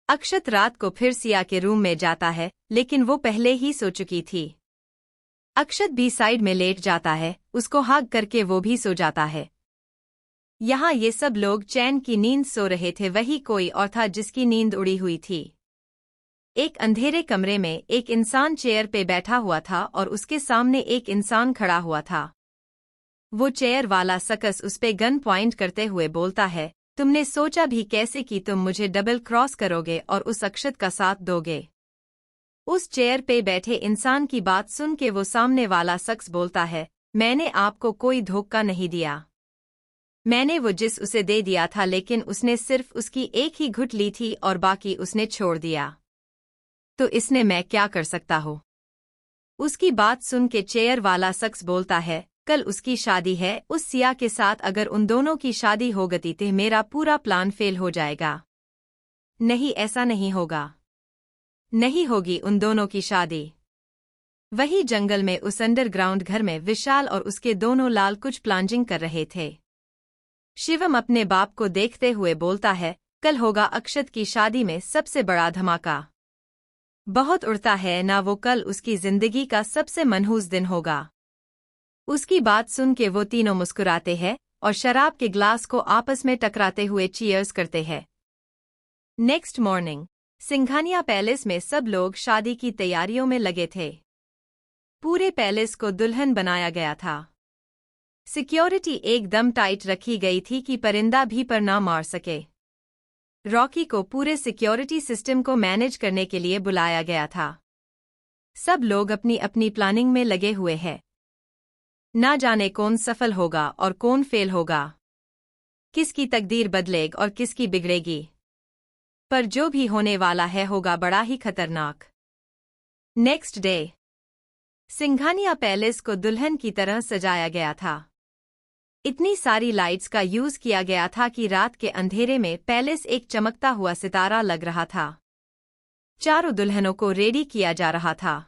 अक्षत रात को फिर सिया के रूम में जाता है, लेकिन वो पहले ही सो चुकी थी। अक्षत भी साइड में लेट जाता है, उसको हग करके वो भी सो जाता है। यहाँ ये सब लोग चैन की नींद सो रहे थे, वही कोई और था जिसकी नींद उड़ी हुई थी। एक अंधेरे कमरे में एक इंसान चेयर पे बैठा हुआ था और उसके सामने एक इंसान खड़ा हुआ था। वो चेयर वाला सकस उस पे गन पॉइंट करते हुए बोलता है, तुमने सोचा भी कैसे कि तुम मुझे डबल क्रॉस करोगे और उस अक्षत का साथ दोगे। उस चेयर पे बैठे इंसान की बात सुन के वो सामने वाला शख्स बोलता है, मैंने आपको कोई धोखा नहीं दिया, मैंने वो जिस उसे दे दिया था, लेकिन उसने सिर्फ उसकी एक ही घुट ली थी और बाकी उसने छोड़ दिया, तो इसने मैं क्या कर सकता हूँ। उसकी बात सुन के चेयर वाला शख्स बोलता है, कल उसकी शादी है उस सिया के साथ, अगर उन दोनों की शादी हो गई तो मेरा पूरा प्लान फेल हो जाएगा। नहीं, ऐसा नहीं होगा, नहीं होगी उन दोनों की शादी। वही जंगल में उस अंडरग्राउंड घर में विशाल और उसके दोनों लाल कुछ प्लानिंग कर रहे थे। शिवम अपने बाप को देखते हुए बोलता है, कल होगा अक्षत की शादी में सबसे बड़ा धमाका। बहुत उड़ता है ना वो, कल उसकी जिंदगी का सबसे मनहूस दिन होगा। उसकी बात सुन के वो तीनों मुस्कुराते हैं और शराब के ग्लास को आपस में टकराते हुए चीयर्स करते हैं। नेक्स्ट मॉर्निंग सिंघानिया पैलेस में सब लोग शादी की तैयारियों में लगे थे। पूरे पैलेस को दुल्हन बनाया गया था। सिक्योरिटी एकदम टाइट रखी गई थी कि परिंदा भी पर ना मार सके। रॉकी को पूरे सिक्योरिटी सिस्टम को मैनेज करने के लिए बुलाया गया था। सब लोग अपनी अपनी प्लानिंग में लगे हुए हैं। ना जाने कौन सफल होगा और कौन फेल होगा, किसकी तकदीर बदलेगी और किसकी बिगड़ेगी, पर जो भी होने वाला है होगा बड़ा ही खतरनाक। नेक्स्ट डे सिंघानिया पैलेस को दुल्हन की तरह सजाया गया था। इतनी सारी लाइट्स का यूज किया गया था कि रात के अंधेरे में पैलेस एक चमकता हुआ सितारा लग रहा था। चारों दुल्हनों को रेडी किया जा रहा था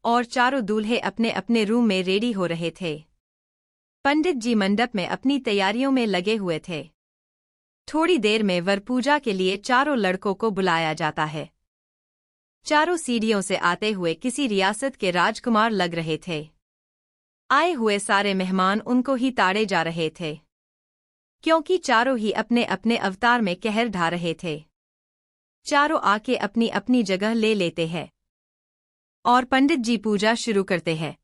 और चारों दूल्हे अपने अपने रूम में रेडी हो रहे थे। पंडित जी मंडप में अपनी तैयारियों में लगे हुए थे। थोड़ी देर में वर पूजा के लिए चारों लड़कों को बुलाया जाता है। चारों सीढ़ियों से आते हुए किसी रियासत के राजकुमार लग रहे थे। आए हुए सारे मेहमान उनको ही ताड़े जा रहे थे, क्योंकि चारों ही अपने अपने अवतार में कहर ढा रहे थे। चारों आके अपनी अपनी जगह ले लेते हैं और पंडित जी पूजा शुरू करते हैं।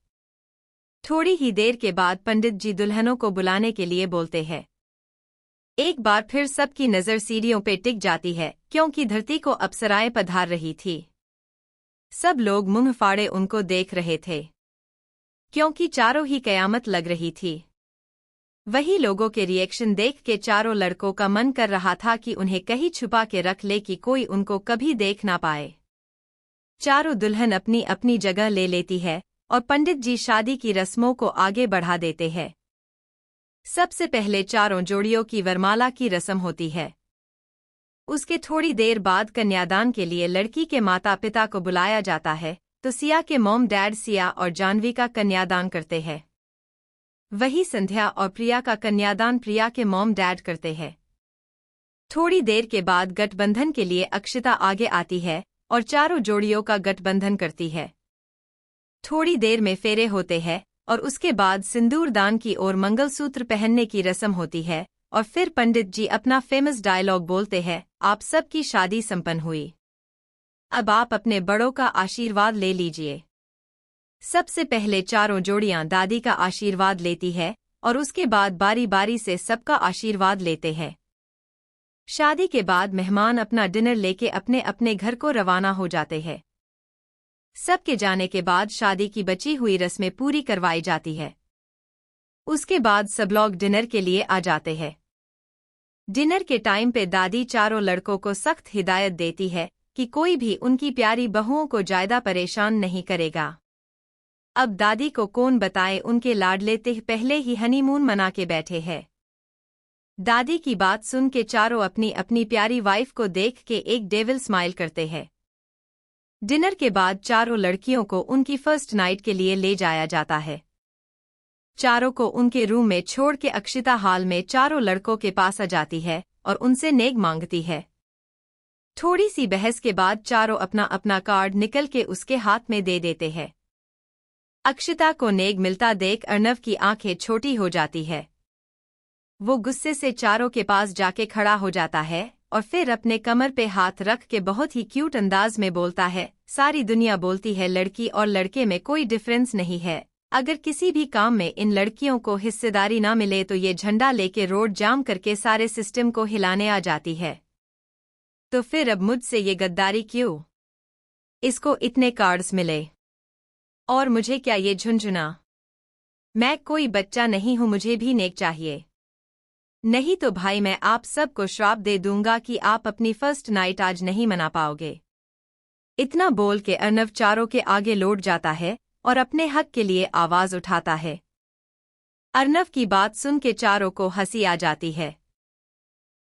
थोड़ी ही देर के बाद पंडित जी दुल्हनों को बुलाने के लिए बोलते हैं। एक बार फिर सबकी नज़र सीढ़ियों पे टिक जाती है, क्योंकि धरती को अप्सराएं पधार रही थी। सब लोग मुंह फाड़े उनको देख रहे थे, क्योंकि चारों ही कयामत लग रही थी। वही लोगों के रिएक्शन देख के चारों लड़कों का मन कर रहा था कि उन्हें कहीं छुपा के रख ले कि कोई उनको कभी देख ना पाए। चारों दुल्हन अपनी अपनी जगह ले लेती है और पंडित जी शादी की रस्मों को आगे बढ़ा देते हैं। सबसे पहले चारों जोड़ियों की वरमाला की रस्म होती है। उसके थोड़ी देर बाद कन्यादान के लिए लड़की के माता पिता को बुलाया जाता है, तो सिया के मॉम डैड सिया और जानवी का कन्यादान करते हैं। वही संध्या और प्रिया का कन्यादान प्रिया के मॉम डैड करते हैं। थोड़ी देर के बाद गठबंधन के लिए अक्षिता आगे आती है और चारों जोड़ियों का गठबंधन करती है। थोड़ी देर में फेरे होते हैं और उसके बाद सिंदूर दान की ओर मंगलसूत्र पहनने की रस्म होती है और फिर पंडित जी अपना फेमस डायलॉग बोलते हैं, आप सबकी शादी संपन्न हुई। अब आप अपने बड़ों का आशीर्वाद ले लीजिए। सबसे पहले चारों जोड़ियां दादी का आशीर्वाद लेती है और उसके बाद बारी बारी से सबका आशीर्वाद लेते हैं। शादी के बाद मेहमान अपना डिनर लेके अपने अपने घर को रवाना हो जाते हैं। सबके जाने के बाद शादी की बची हुई रस्में पूरी करवाई जाती है। उसके बाद सब लोग डिनर के लिए आ जाते हैं। डिनर के टाइम पे दादी चारों लड़कों को सख्त हिदायत देती है कि कोई भी उनकी प्यारी बहुओं को ज्यादा परेशान नहीं करेगा। अब दादी को कौन बताए, उनके लाडले तिह पहले ही हनीमून मना के बैठे हैं। दादी की बात सुन के चारों अपनी अपनी प्यारी वाइफ को देख के एक डेविल स्माइल करते हैं। डिनर के बाद चारों लड़कियों को उनकी फर्स्ट नाइट के लिए ले जाया जाता है। चारों को उनके रूम में छोड़ के अक्षिता हाल में चारों लड़कों के पास आ जाती है और उनसे नेग मांगती है। थोड़ी सी बहस के बाद चारों अपना अपना कार्ड निकल के उसके हाथ में दे देते हैं। अक्षिता को नेग मिलता देख अर्नव की आंखें छोटी हो जाती है। वो गुस्से से चारों के पास जाके खड़ा हो जाता है और फिर अपने कमर पे हाथ रख के बहुत ही क्यूट अंदाज में बोलता है, सारी दुनिया बोलती है लड़की और लड़के में कोई डिफरेंस नहीं है। अगर किसी भी काम में इन लड़कियों को हिस्सेदारी ना मिले तो ये झंडा लेके रोड जाम करके सारे सिस्टम को हिलाने आ जाती है। तो फिर अब मुझसे ये गद्दारी क्यों? इसको इतने कार्ड्स मिले और मुझे क्या ये झुंझुना? मैं कोई बच्चा नहीं हूं, मुझे भी नेक चाहिए। नहीं तो भाई मैं आप सबको श्राप दे दूंगा कि आप अपनी फर्स्ट नाइट आज नहीं मना पाओगे। इतना बोल के अर्नव चारों के आगे लौट जाता है और अपने हक के लिए आवाज उठाता है। अर्नव की बात सुन के चारों को हंसी आ जाती है।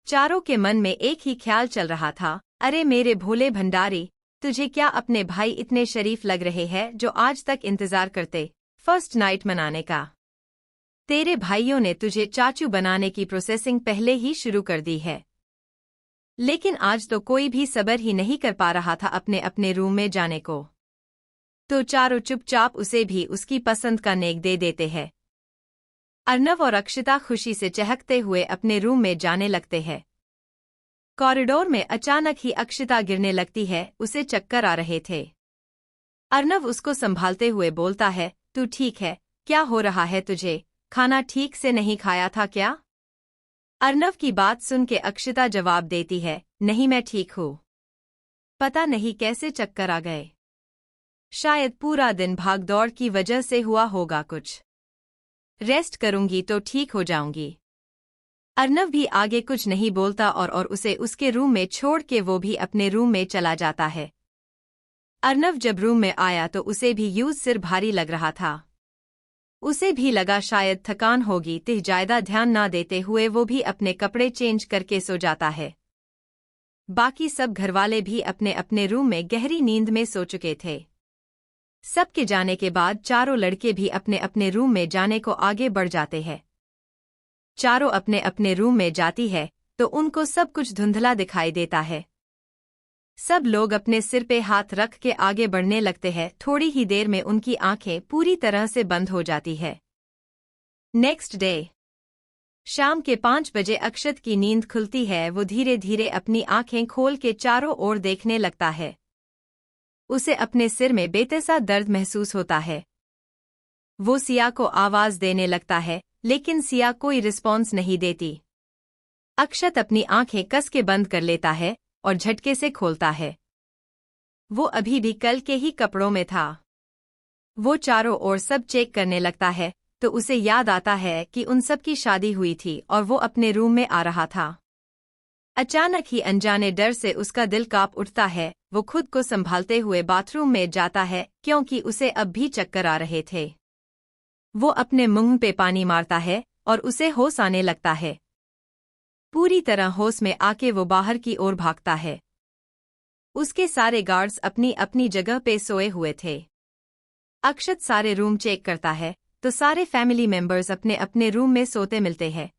चारों के मन में एक ही ख्याल चल रहा था, अरे मेरे भोले भंडारी, तुझे क्या अपने भाई इतने शरीफ लग रहे हैं जो आज तक इंतजार करते फर्स्ट नाइट मनाने का? तेरे भाइयों ने तुझे चाचू बनाने की प्रोसेसिंग पहले ही शुरू कर दी है। लेकिन आज तो कोई भी सब्र ही नहीं कर पा रहा था अपने अपने रूम में जाने को। तो चारों चुपचाप उसे भी उसकी पसंद का नेक दे देते हैं। अर्नव और अक्षिता खुशी से चहकते हुए अपने रूम में जाने लगते हैं। कॉरिडोर में अचानक ही अक्षिता गिरने लगती है, उसे चक्कर आ रहे थे। अर्नव उसको संभालते हुए बोलता है, तू ठीक है? क्या हो रहा है तुझे? खाना ठीक से नहीं खाया था क्या? अर्नव की बात सुन के अक्षिता जवाब देती है, नहीं मैं ठीक हूँ। पता नहीं कैसे चक्कर आ गए। शायद पूरा दिन भागदौड़ की वजह से हुआ होगा कुछ। रेस्ट करूंगी तो ठीक हो जाऊंगी। अर्नव भी आगे कुछ नहीं बोलता और उसे उसके रूम में छोड़ के वो भी अपने रूम में चला जाता है। अर्नव जब रूम में आया तो उसे भी यूं सिर भारी लग रहा था। उसे भी लगा शायद थकान होगी, तिह ज्यादा ध्यान ना देते हुए वो भी अपने कपड़े चेंज करके सो जाता है। बाकी सब घरवाले भी अपने अपने रूम में गहरी नींद में सो चुके थे। सबके जाने के बाद चारों लड़के भी अपने अपने रूम में जाने को आगे बढ़ जाते हैं। चारों अपने अपने रूम में जाती है तो उनको सब कुछ धुंधला दिखाई देता है। सब लोग अपने सिर पे हाथ रख के आगे बढ़ने लगते हैं। थोड़ी ही देर में उनकी आंखें पूरी तरह से बंद हो जाती है। नेक्स्ट डे शाम के 5 बजे अक्षत की नींद खुलती है। वो धीरे धीरे अपनी आंखें खोल के चारों ओर देखने लगता है। उसे अपने सिर में बेतसा दर्द महसूस होता है। वो सिया को आवाज देने लगता है, लेकिन सिया कोई रिस्पॉन्स नहीं देती। अक्षत अपनी आंखें कस के बंद कर लेता है और झटके से खोलता है। वो अभी भी कल के ही कपड़ों में था। वो चारों ओर सब चेक करने लगता है तो उसे याद आता है कि उन सब की शादी हुई थी और वो अपने रूम में आ रहा था। अचानक ही अनजाने डर से उसका दिल कांप उठता है। वो खुद को संभालते हुए बाथरूम में जाता है क्योंकि उसे अब भी चक्कर आ रहे थे। वो अपने मुंह पे पानी मारता है और उसे होश आने लगता है। पूरी तरह होश में आके वो बाहर की ओर भागता है। उसके सारे गार्ड्स अपनी अपनी जगह पे सोए हुए थे। अक्षत सारे रूम चेक करता है तो सारे फैमिली मेंबर्स अपने अपने रूम में सोते मिलते हैं।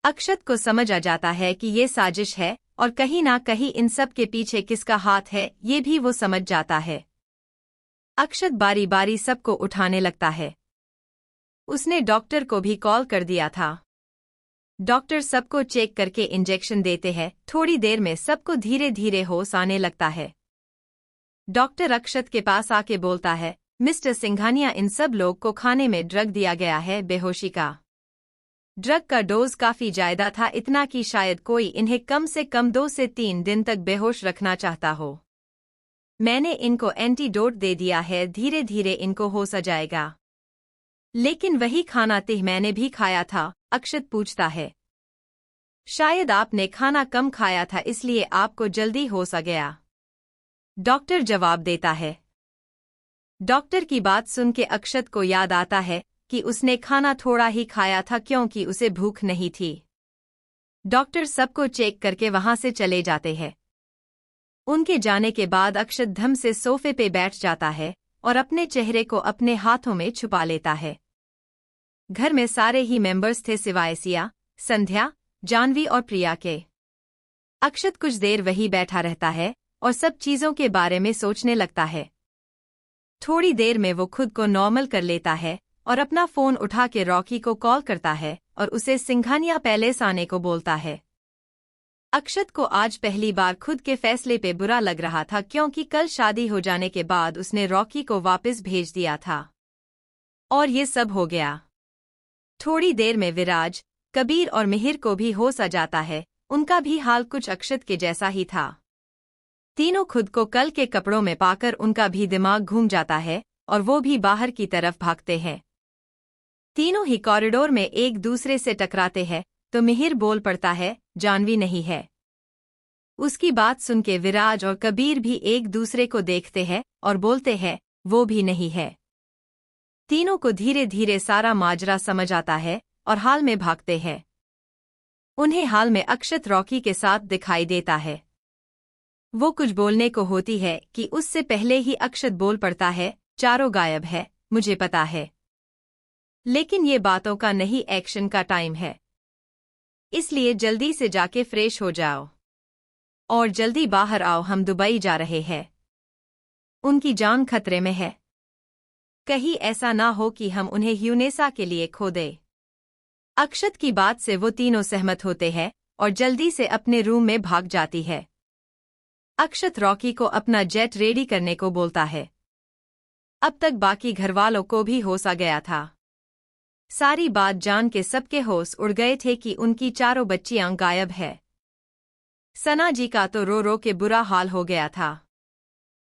अक्षत को समझ आ जाता है कि ये साजिश है और कहीं ना कहीं इन सब के पीछे किसका हाथ है ये भी वो समझ जाता है। अक्षत बारी बारी सबको उठाने लगता है। उसने डॉक्टर को भी कॉल कर दिया था। डॉक्टर सबको चेक करके इंजेक्शन देते हैं। थोड़ी देर में सबको धीरे धीरे होश आने लगता है। डॉक्टर अक्षत के पास आके बोलता है, मिस्टर सिंघानिया, इन सब लोग को खाने में ड्रग दिया गया है, बेहोशी का। ड्रग का डोज काफी ज्यादा था, इतना कि शायद कोई इन्हें कम से कम 2 से 3 दिन तक बेहोश रखना चाहता हो। मैंने इनको एंटीडोट दे दिया है, धीरे धीरे इनको होश आ जाएगा। लेकिन वही खाना मैंने भी खाया था, अक्षत पूछता है। शायद आपने खाना कम खाया था इसलिए आपको जल्दी होश आ गया, डॉक्टर जवाब देता है। डॉक्टर की बात सुन के अक्षत को याद आता है कि उसने खाना थोड़ा ही खाया था क्योंकि उसे भूख नहीं थी। डॉक्टर सबको चेक करके वहां से चले जाते हैं। उनके जाने के बाद अक्षत धम से सोफे पे बैठ जाता है और अपने चेहरे को अपने हाथों में छुपा लेता है। घर में सारे ही मेंबर्स थे सिवाय सिया, संध्या, जानवी और प्रिया के। अक्षत कुछ देर वही बैठा रहता है और सब चीजों के बारे में सोचने लगता है। थोड़ी देर में वो खुद को नॉर्मल कर लेता है और अपना फोन उठा के रॉकी को कॉल करता है और उसे सिंघानिया पैलेस आने को बोलता है। अक्षत को आज पहली बार खुद के फैसले पे बुरा लग रहा था क्योंकि कल शादी हो जाने के बाद उसने रॉकी को वापस भेज दिया था और ये सब हो गया। थोड़ी देर में विराज, कबीर और मिहिर को भी होश आ जाता है। उनका भी हाल कुछ अक्षत के जैसा ही था। तीनों खुद को कल के कपड़ों में पाकर उनका भी दिमाग घूम जाता है और वो भी बाहर की तरफ भागते हैं। तीनों ही कॉरिडोर में एक दूसरे से टकराते हैं तो मिहिर बोल पड़ता है, जानवी नहीं है। उसकी बात सुन के विराज और कबीर भी एक दूसरे को देखते हैं और बोलते हैं, वो भी नहीं है। तीनों को धीरे धीरे सारा माजरा समझ आता है और हाल में भागते हैं। उन्हें हाल में अक्षत रॉकी के साथ दिखाई देता है। वो कुछ बोलने को होती है कि उससे पहले ही अक्षत बोल पड़ता है, चारों गायब है, मुझे पता है। लेकिन ये बातों का नहीं, एक्शन का टाइम है। इसलिए जल्दी से जाके फ्रेश हो जाओ और जल्दी बाहर आओ, हम दुबई जा रहे हैं। उनकी जान खतरे में है। कहीं ऐसा ना हो कि हम उन्हें ह्यूनेसा के लिए खो दें। अक्षत की बात से वो तीनों सहमत होते हैं और जल्दी से अपने रूम में भाग जाती है। अक्षत रॉकी को अपना जेट रेडी करने को बोलता है। अब तक बाकी घरवालों को भी होश आ गया था। सारी बात जान के सबके होश उड़ गए थे कि उनकी चारों बच्चियां गायब है। सना जी का तो रो रो के बुरा हाल हो गया था।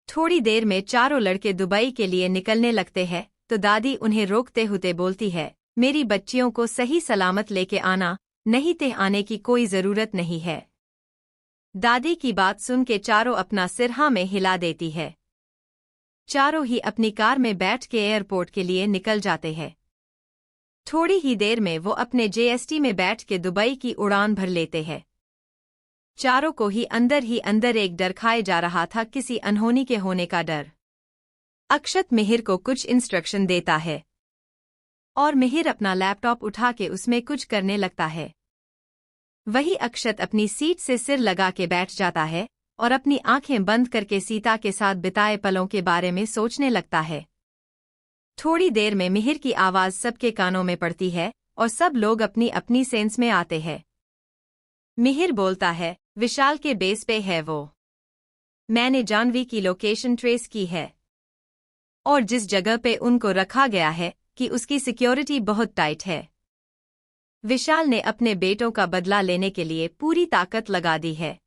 थोड़ी देर में चारों लड़के दुबई के लिए निकलने लगते हैं तो दादी उन्हें रोकते हुए बोलती है, मेरी बच्चियों को सही सलामत लेके आना, नहीं ते आने की कोई जरूरत नहीं है। दादी की बात सुन के चारों अपना सिर हाँ में हिला देती है। चारों ही अपनी कार में बैठ के एयरपोर्ट के लिए निकल जाते हैं। थोड़ी ही देर में वो अपने जेएसटी में बैठ के दुबई की उड़ान भर लेते हैं। चारों को ही अंदर एक डर खाए जा रहा था, किसी अनहोनी के होने का डर। अक्षत मिहिर को कुछ इंस्ट्रक्शन देता है और मिहिर अपना लैपटॉप उठा के उसमें कुछ करने लगता है। वही अक्षत अपनी सीट से सिर लगा के बैठ जाता है और अपनी आंखें बंद करके सीता के साथ बिताए पलों के बारे में सोचने लगता है। थोड़ी देर में मिहिर की आवाज सबके कानों में पड़ती है और सब लोग अपनी अपनी सेंस में आते हैं। मिहिर बोलता है, विशाल के बेस पे है वो। मैंने जानवी की लोकेशन ट्रेस की है और जिस जगह पे उनको रखा गया है कि उसकी सिक्योरिटी बहुत टाइट है। विशाल ने अपने बेटों का बदला लेने के लिए पूरी ताकत लगा दी है।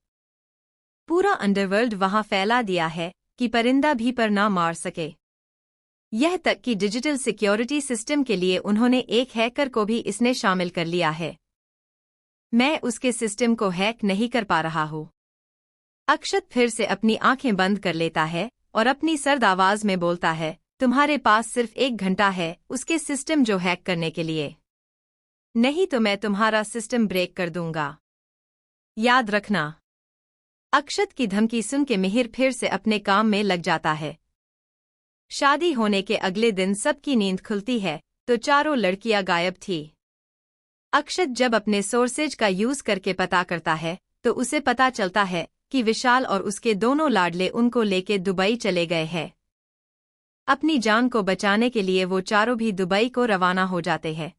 पूरा अंडरवर्ल्ड वहां फैला दिया है कि परिंदा भी पर ना मार सके। यह तक कि डिजिटल सिक्योरिटी सिस्टम के लिए उन्होंने एक हैकर को भी इसने शामिल कर लिया है। मैं उसके सिस्टम को हैक नहीं कर पा रहा हूँ। अक्षत फिर से अपनी आंखें बंद कर लेता है और अपनी सर्द आवाज में बोलता है, तुम्हारे पास सिर्फ 1 घंटा है उसके सिस्टम जो हैक करने के लिए। नहीं तो मैं तुम्हारा सिस्टम ब्रेक कर दूंगा, याद रखना। अक्षत की धमकी सुन के मिहिर फिर से अपने काम में लग जाता है। शादी होने के अगले दिन सबकी नींद खुलती है तो चारों लड़कियां गायब थी। अक्षत जब अपने सोर्सेज का यूज करके पता करता है तो उसे पता चलता है कि विशाल और उसके दोनों लाडले उनको लेके दुबई चले गए हैं। अपनी जान को बचाने के लिए वो चारों भी दुबई को रवाना हो जाते हैं।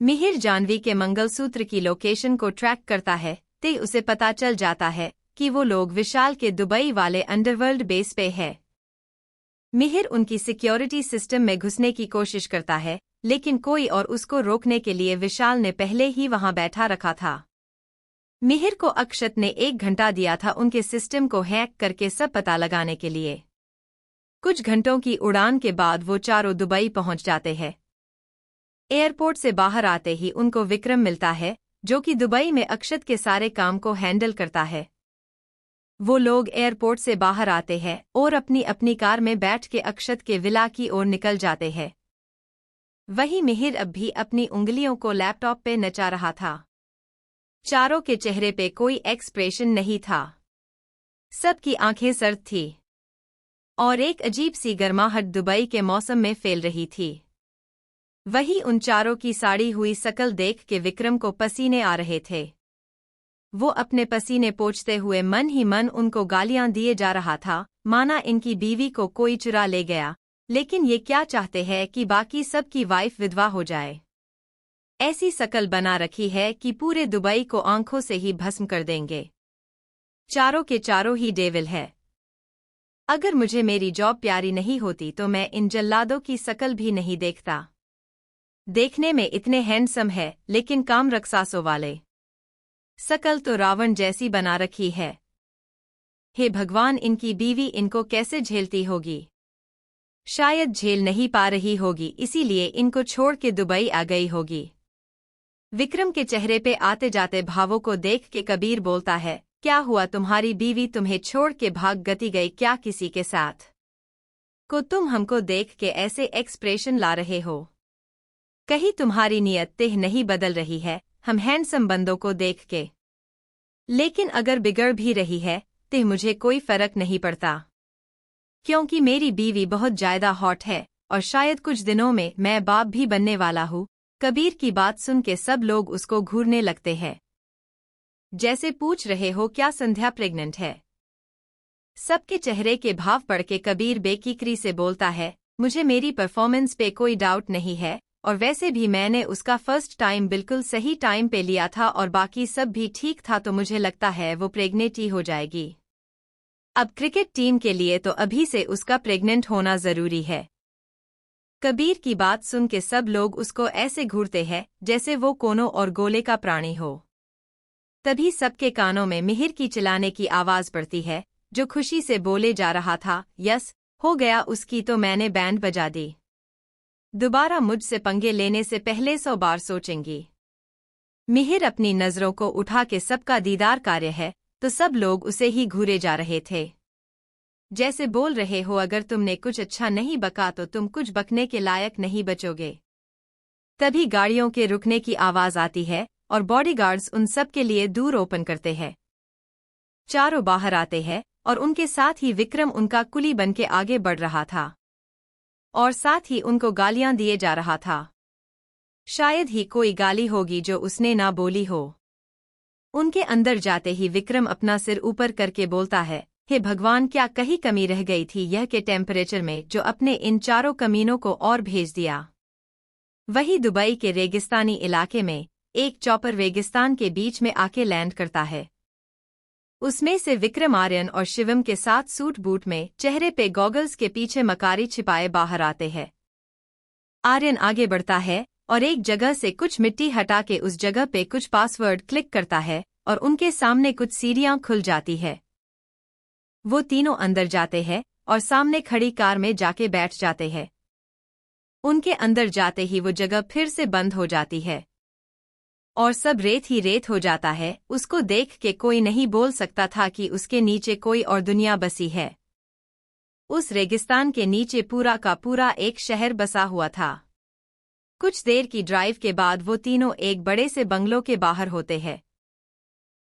मिहिर जानवी के मंगलसूत्र की लोकेशन को ट्रैक करता है तो उसे पता चल जाता है कि वो लोग विशाल के दुबई वाले अंडरवर्ल्ड बेस पे है। मिहिर उनकी सिक्योरिटी सिस्टम में घुसने की कोशिश करता है, लेकिन कोई और उसको रोकने के लिए विशाल ने पहले ही वहां बैठा रखा था। मिहिर को अक्षत ने 1 घंटा दिया था उनके सिस्टम को हैक करके सब पता लगाने के लिए। कुछ घंटों की उड़ान के बाद वो चारों दुबई पहुंच जाते हैं। एयरपोर्ट से बाहर आते ही उनको विक्रम मिलता है, जो कि दुबई में अक्षत के सारे काम को हैंडल करता है। वो लोग एयरपोर्ट से बाहर आते हैं और अपनी अपनी कार में बैठ के अक्षत के विला की ओर निकल जाते हैं। वहीं मिहिर अब भी अपनी उंगलियों को लैपटॉप पे नचा रहा था। चारों के चेहरे पे कोई एक्सप्रेशन नहीं था। सबकी आंखें सर्द थी और एक अजीब सी गर्माहट दुबई के मौसम में फैल रही थी। वहीं उन चारों की साड़ी हुई शकल देख के विक्रम को पसीने आ रहे थे। वो अपने पसीने पोंछते हुए मन ही मन उनको गालियां दिए जा रहा था, माना इनकी बीवी को कोई चुरा ले गया। लेकिन ये क्या चाहते हैं कि बाकी सबकी वाइफ विधवा हो जाए। ऐसी शकल बना रखी है कि पूरे दुबई को आंखों से ही भस्म कर देंगे। चारों के चारों ही डेविल है। अगर मुझे मेरी जॉब प्यारी नहीं होती तो मैं इन जल्लादों की शकल भी नहीं देखता। देखने में इतने हैंडसम है लेकिन काम रक्सासों वाले। शकल तो रावण जैसी बना रखी है। हे भगवान, इनकी बीवी इनको कैसे झेलती होगी। शायद झेल नहीं पा रही होगी, इसीलिए इनको छोड़ के दुबई आ गई होगी। विक्रम के चेहरे पे आते जाते भावों को देख के कबीर बोलता है, क्या हुआ, तुम्हारी बीवी तुम्हें छोड़ के भाग गती गई क्या किसी के साथ? को तुम हमको देख के ऐसे एक्सप्रेशन ला रहे हो? कहीं तुम्हारी नियत तेह नहीं बदल रही है हम हैंडसम बंदों को देख के? लेकिन अगर बिगड़ भी रही है तो मुझे कोई फर्क नहीं पड़ता, क्योंकि मेरी बीवी बहुत ज्यादा हॉट है और शायद कुछ दिनों में मैं बाप भी बनने वाला हूँ। कबीर की बात सुन के सब लोग उसको घूरने लगते हैं, जैसे पूछ रहे हो क्या संध्या प्रेग्नेंट है। सबके चेहरे के भाव पढ़ के कबीर बेकिकरी से बोलता है, मुझे मेरी परफॉर्मेंस पे कोई डाउट नहीं है और वैसे भी मैंने उसका फर्स्ट टाइम बिल्कुल सही टाइम पे लिया था और बाकी सब भी ठीक था, तो मुझे लगता है वो प्रेग्नेंट ही हो जाएगी। अब क्रिकेट टीम के लिए तो अभी से उसका प्रेग्नेंट होना जरूरी है। कबीर की बात सुन के सब लोग उसको ऐसे घूरते हैं जैसे वो कोनो और गोले का प्राणी हो। तभी सबके कानों में मिहिर की चिल्लाने की आवाज पड़ती है, जो खुशी से बोले जा रहा था, यस हो गया उसकी, तो मैंने बैंड बजा दी। दोबारा मुझसे पंगे लेने से पहले 100 बार सोचेंगी। मिहिर अपनी नजरों को उठा के सबका दीदार कार्य है तो सब लोग उसे ही घूरे जा रहे थे, जैसे बोल रहे हो अगर तुमने कुछ अच्छा नहीं बका तो तुम कुछ बकने के लायक नहीं बचोगे। तभी गाड़ियों के रुकने की आवाज आती है और बॉडीगार्ड्स उन सब के लिए दूर ओपन करते हैं। चारों बाहर आते हैं और उनके साथ ही विक्रम उनका कुली बनके आगे बढ़ रहा था और साथ ही उनको गालियां दिए जा रहा था। शायद ही कोई गाली होगी जो उसने ना बोली हो। उनके अंदर जाते ही विक्रम अपना सिर ऊपर करके बोलता है, हे भगवान, क्या कहीं कमी रह गई थी यह के टेम्परेचर में जो अपने इन चारों कमीनों को और भेज दिया। वही दुबई के रेगिस्तानी इलाके में एक चॉपर रेगिस्तान के बीच में आके लैंड करता है। उसमें से विक्रम, आर्यन और शिवम के साथ सूट बूट में चेहरे पे गॉगल्स के पीछे मकारी छिपाए बाहर आते हैं। आर्यन आगे बढ़ता है और एक जगह से कुछ मिट्टी हटा के उस जगह पे कुछ पासवर्ड क्लिक करता है और उनके सामने कुछ सीढ़ियां खुल जाती है। वो तीनों अंदर जाते हैं और सामने खड़ी कार में जाके बैठ जाते हैं। उनके अंदर जाते ही वो जगह फिर से बंद हो जाती है। और सब रेत ही रेत हो जाता है। उसको देख के कोई नहीं बोल सकता था कि उसके नीचे कोई और दुनिया बसी है। उस रेगिस्तान के नीचे पूरा का पूरा एक शहर बसा हुआ था। कुछ देर की ड्राइव के बाद वो तीनों एक बड़े से बंगलों के बाहर होते हैं।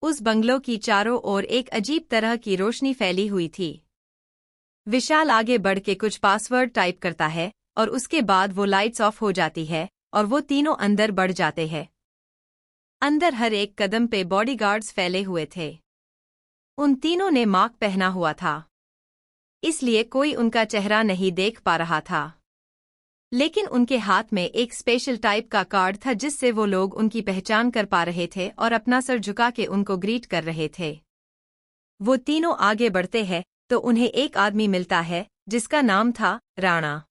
उस बंगलों की चारों ओर एक अजीब तरह की रोशनी फैली हुई थी। विशाल आगे बढ़ के कुछ पासवर्ड टाइप करता है और उसके बाद वो लाइट्स ऑफ हो जाती है और वो तीनों अंदर बढ़ जाते हैं। अंदर हर एक कदम पे बॉडीगार्ड्स फैले हुए थे। उन तीनों ने मास्क पहना हुआ था, इसलिए कोई उनका चेहरा नहीं देख पा रहा था। लेकिन उनके हाथ में एक स्पेशल टाइप का कार्ड था जिससे वो लोग उनकी पहचान कर पा रहे थे और अपना सर झुका के उनको ग्रीट कर रहे थे। वो तीनों आगे बढ़ते हैं तो उन्हें एक आदमी मिलता है जिसका नाम था राणा।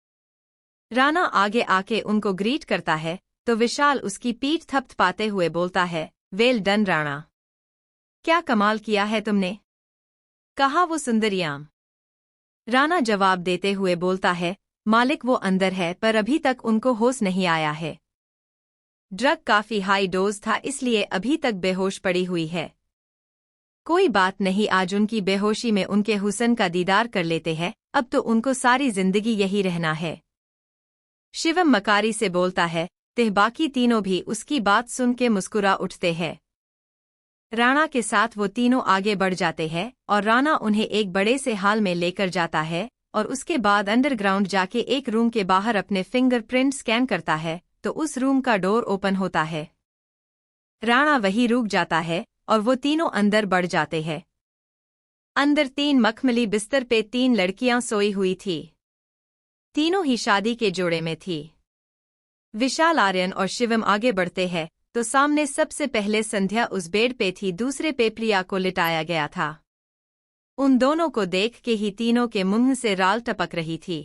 राणा आगे आके उनको ग्रीट करता है तो विशाल उसकी पीठ थपथपाते हुए बोलता है, वेल डन राणा, क्या कमाल किया है तुमने, कहा वो सुंदरियाम। राणा जवाब देते हुए बोलता है, मालिक वो अंदर है पर अभी तक उनको होश नहीं आया है। ड्रग काफी हाई डोज था इसलिए अभी तक बेहोश पड़ी हुई है। कोई बात नहीं, आज उनकी बेहोशी में उनके हुस्न का दीदार कर लेते हैं, अब तो उनको सारी जिंदगी यही रहना है। शिवम मकारी से बोलता है, ते बाकी तीनों भी उसकी बात सुन के मुस्कुरा उठते हैं। राणा के साथ वो तीनों आगे बढ़ जाते हैं और राणा उन्हें एक बड़े से हाल में लेकर जाता है और उसके बाद अंडरग्राउंड जाके एक रूम के बाहर अपने फिंगरप्रिंट स्कैन करता है तो उस रूम का डोर ओपन होता है। राणा वहीं रुक जाता है और वो तीनों अंदर बढ़ जाते हैं। अंदर 3 मखमली बिस्तर पे 3 लड़कियां सोई हुई थी। तीनों ही शादी के जोड़े में थी। विशाल, आर्यन और शिवम आगे बढ़ते हैं तो सामने सबसे पहले संध्या उस बेड पे थी, दूसरे पे प्रिया को लिटाया गया था। उन दोनों को देख के ही तीनों के मुंह से राल टपक रही थी।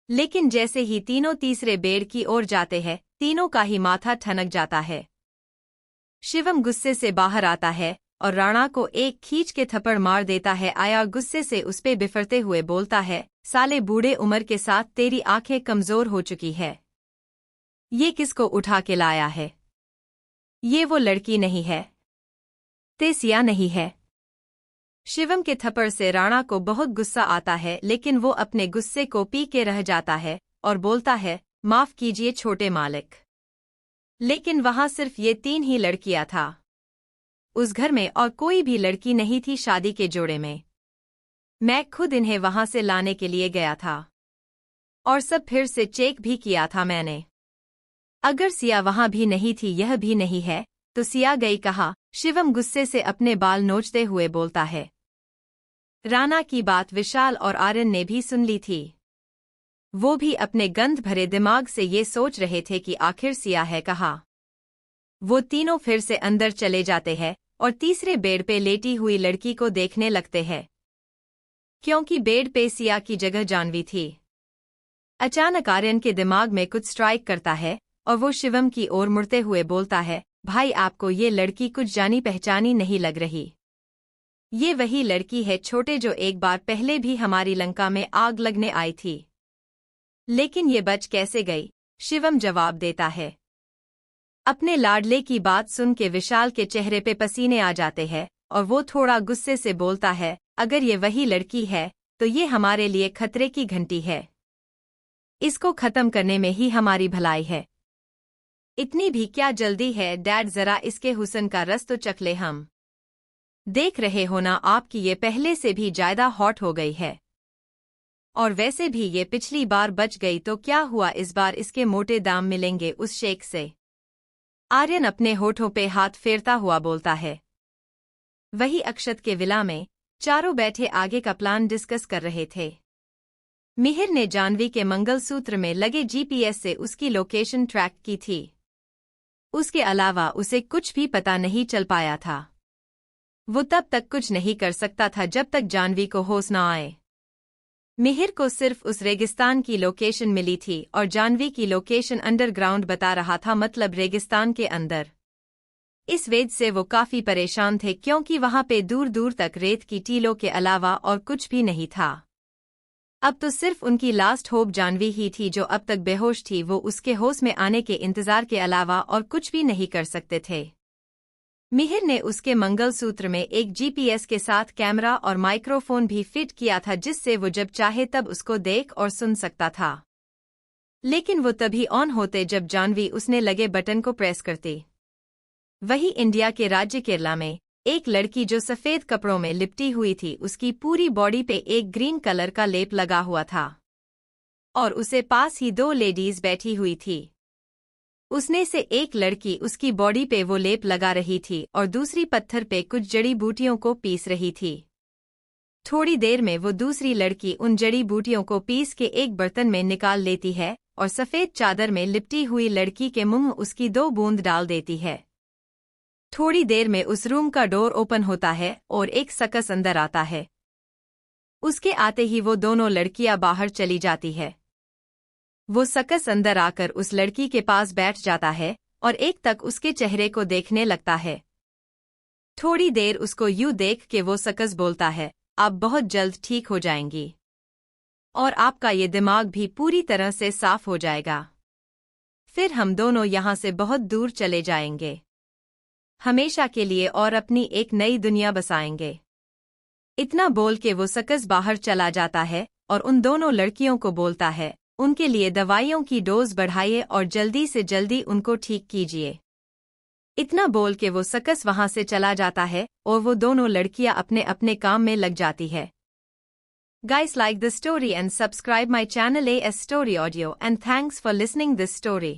लेकिन जैसे ही तीनों तीसरे बेड की ओर जाते हैं तीनों का ही माथा ठनक जाता है। शिवम गुस्से से बाहर आता है और राणा को एक खींच के थप्पड़ मार देता है। आया गुस्से से उस पे बिफरते हुए बोलता है, साले बूढ़े उम्र के साथ तेरी आंखें कमजोर हो चुकी है। ये किसको उठा के लाया है? ये वो लड़की नहीं है, तेसिया नहीं है। शिवम के थप्पड़ से राणा को बहुत गुस्सा आता है लेकिन वो अपने गुस्से को पी के रह जाता है और बोलता है, माफ कीजिए छोटे मालिक, लेकिन वहां सिर्फ ये 3 ही लड़कियां था। उस घर में और कोई भी लड़की नहीं थी शादी के जोड़े में। मैं खुद इन्हें वहां से लाने के लिए गया था और सब फिर से चेक भी किया था मैंने। अगर सिया वहां भी नहीं थी, यह भी नहीं है, तो सिया गई कहा। शिवम गुस्से से अपने बाल नोचते हुए बोलता है। राणा की बात विशाल और आर्यन ने भी सुन ली थी। वो भी अपने गंध भरे दिमाग से ये सोच रहे थे कि आखिर सिया है कहाँ। वो तीनों फिर से अंदर चले जाते हैं और तीसरे बेड पे लेटी हुई लड़की को देखने लगते हैं, क्योंकि बेड पे सिया की जगह जानवी थी। अचानक आर्यन के दिमाग में कुछ स्ट्राइक करता है और वो शिवम की ओर मुड़ते हुए बोलता है, भाई आपको ये लड़की कुछ जानी पहचानी नहीं लग रही? ये वही लड़की है छोटे जो एक बार पहले भी हमारी लंका में आग लगने आई थी। लेकिन ये बच कैसे गई? शिवम जवाब देता है। अपने लाडले की बात सुन के विशाल के चेहरे पे पसीने आ जाते हैं और वो थोड़ा गुस्से से बोलता है, अगर ये वही लड़की है तो ये हमारे लिए खतरे की घंटी है। इसको खत्म करने में ही हमारी भलाई है। इतनी भी क्या जल्दी है डैड, जरा इसके हुस्न का रस तो चख ले। हम देख रहे हो ना आपकी ये पहले से भी ज्यादा हॉट हो गई है। और वैसे भी ये पिछली बार बच गई तो क्या हुआ, इस बार इसके मोटे दाम मिलेंगे उस शेख से। आर्यन अपने होठों पे हाथ फेरता हुआ बोलता है। वही अक्षत के विला में चारों बैठे आगे का प्लान डिस्कस कर रहे थे। मिहिर ने जानवी के मंगलसूत्र में लगे जीपीएस से उसकी लोकेशन ट्रैक की थी। उसके अलावा उसे कुछ भी पता नहीं चल पाया था। वो तब तक कुछ नहीं कर सकता था जब तक जानवी को होश न आए। मिहिर को सिर्फ उस रेगिस्तान की लोकेशन मिली थी और जानवी की लोकेशन अंडरग्राउंड बता रहा था, मतलब रेगिस्तान के अंदर। इस वजह से वो काफी परेशान थे क्योंकि वहां पे दूर दूर तक रेत की टीलों के अलावा और कुछ भी नहीं था। अब तो सिर्फ उनकी लास्ट होप जानवी ही थी जो अब तक बेहोश थी। वो उसके होश में आने के इंतजार के अलावा और कुछ भी नहीं कर सकते थे। मिहिर ने उसके मंगलसूत्र में एक जीपीएस के साथ कैमरा और माइक्रोफोन भी फिट किया था जिससे वो जब चाहे तब उसको देख और सुन सकता था। लेकिन वो तभी ऑन होते जब जानवी उसने लगे बटन को प्रेस करती। वही इंडिया के राज्य केरला में एक लड़की जो सफेद कपड़ों में लिपटी हुई थी, उसकी पूरी बॉडी पे एक ग्रीन कलर का लेप लगा हुआ था और उसे पास ही 2 लेडीज बैठी हुई थी। उसने से एक लड़की उसकी बॉडी पे वो लेप लगा रही थी और दूसरी पत्थर पे कुछ जड़ी बूटियों को पीस रही थी। थोड़ी देर में वो दूसरी लड़की उन जड़ी बूटियों को पीस के एक बर्तन में निकाल लेती है और सफेद चादर में लिपटी हुई लड़की के मुंह उसकी 2 बूंद डाल देती है। थोड़ी देर में उस रूम का डोर ओपन होता है और एक सकस अंदर आता है। उसके आते ही वो दोनों लड़कियां बाहर चली जाती है। वो सकस अंदर आकर उस लड़की के पास बैठ जाता है और एक तक उसके चेहरे को देखने लगता है। थोड़ी देर उसको यूं देख के वो सकस बोलता है, आप बहुत जल्द ठीक हो जाएंगी और आपका ये दिमाग भी पूरी तरह से साफ हो जाएगा। फिर हम दोनों यहाँ से बहुत दूर चले जाएंगे, हमेशा के लिए, और अपनी एक नई दुनिया बसाएंगे। इतना बोल के वो सकस बाहर चला जाता है और उन दोनों लड़कियों को बोलता है, उनके लिए दवाइयों की डोज बढ़ाइए और जल्दी से जल्दी उनको ठीक कीजिए। इतना बोल के वो सकस वहां से चला जाता है और वो दोनों लड़कियां अपने अपने काम में लग जाती है। Guys, like this story and subscribe my channel AS Story Audio, and thanks for listening this story.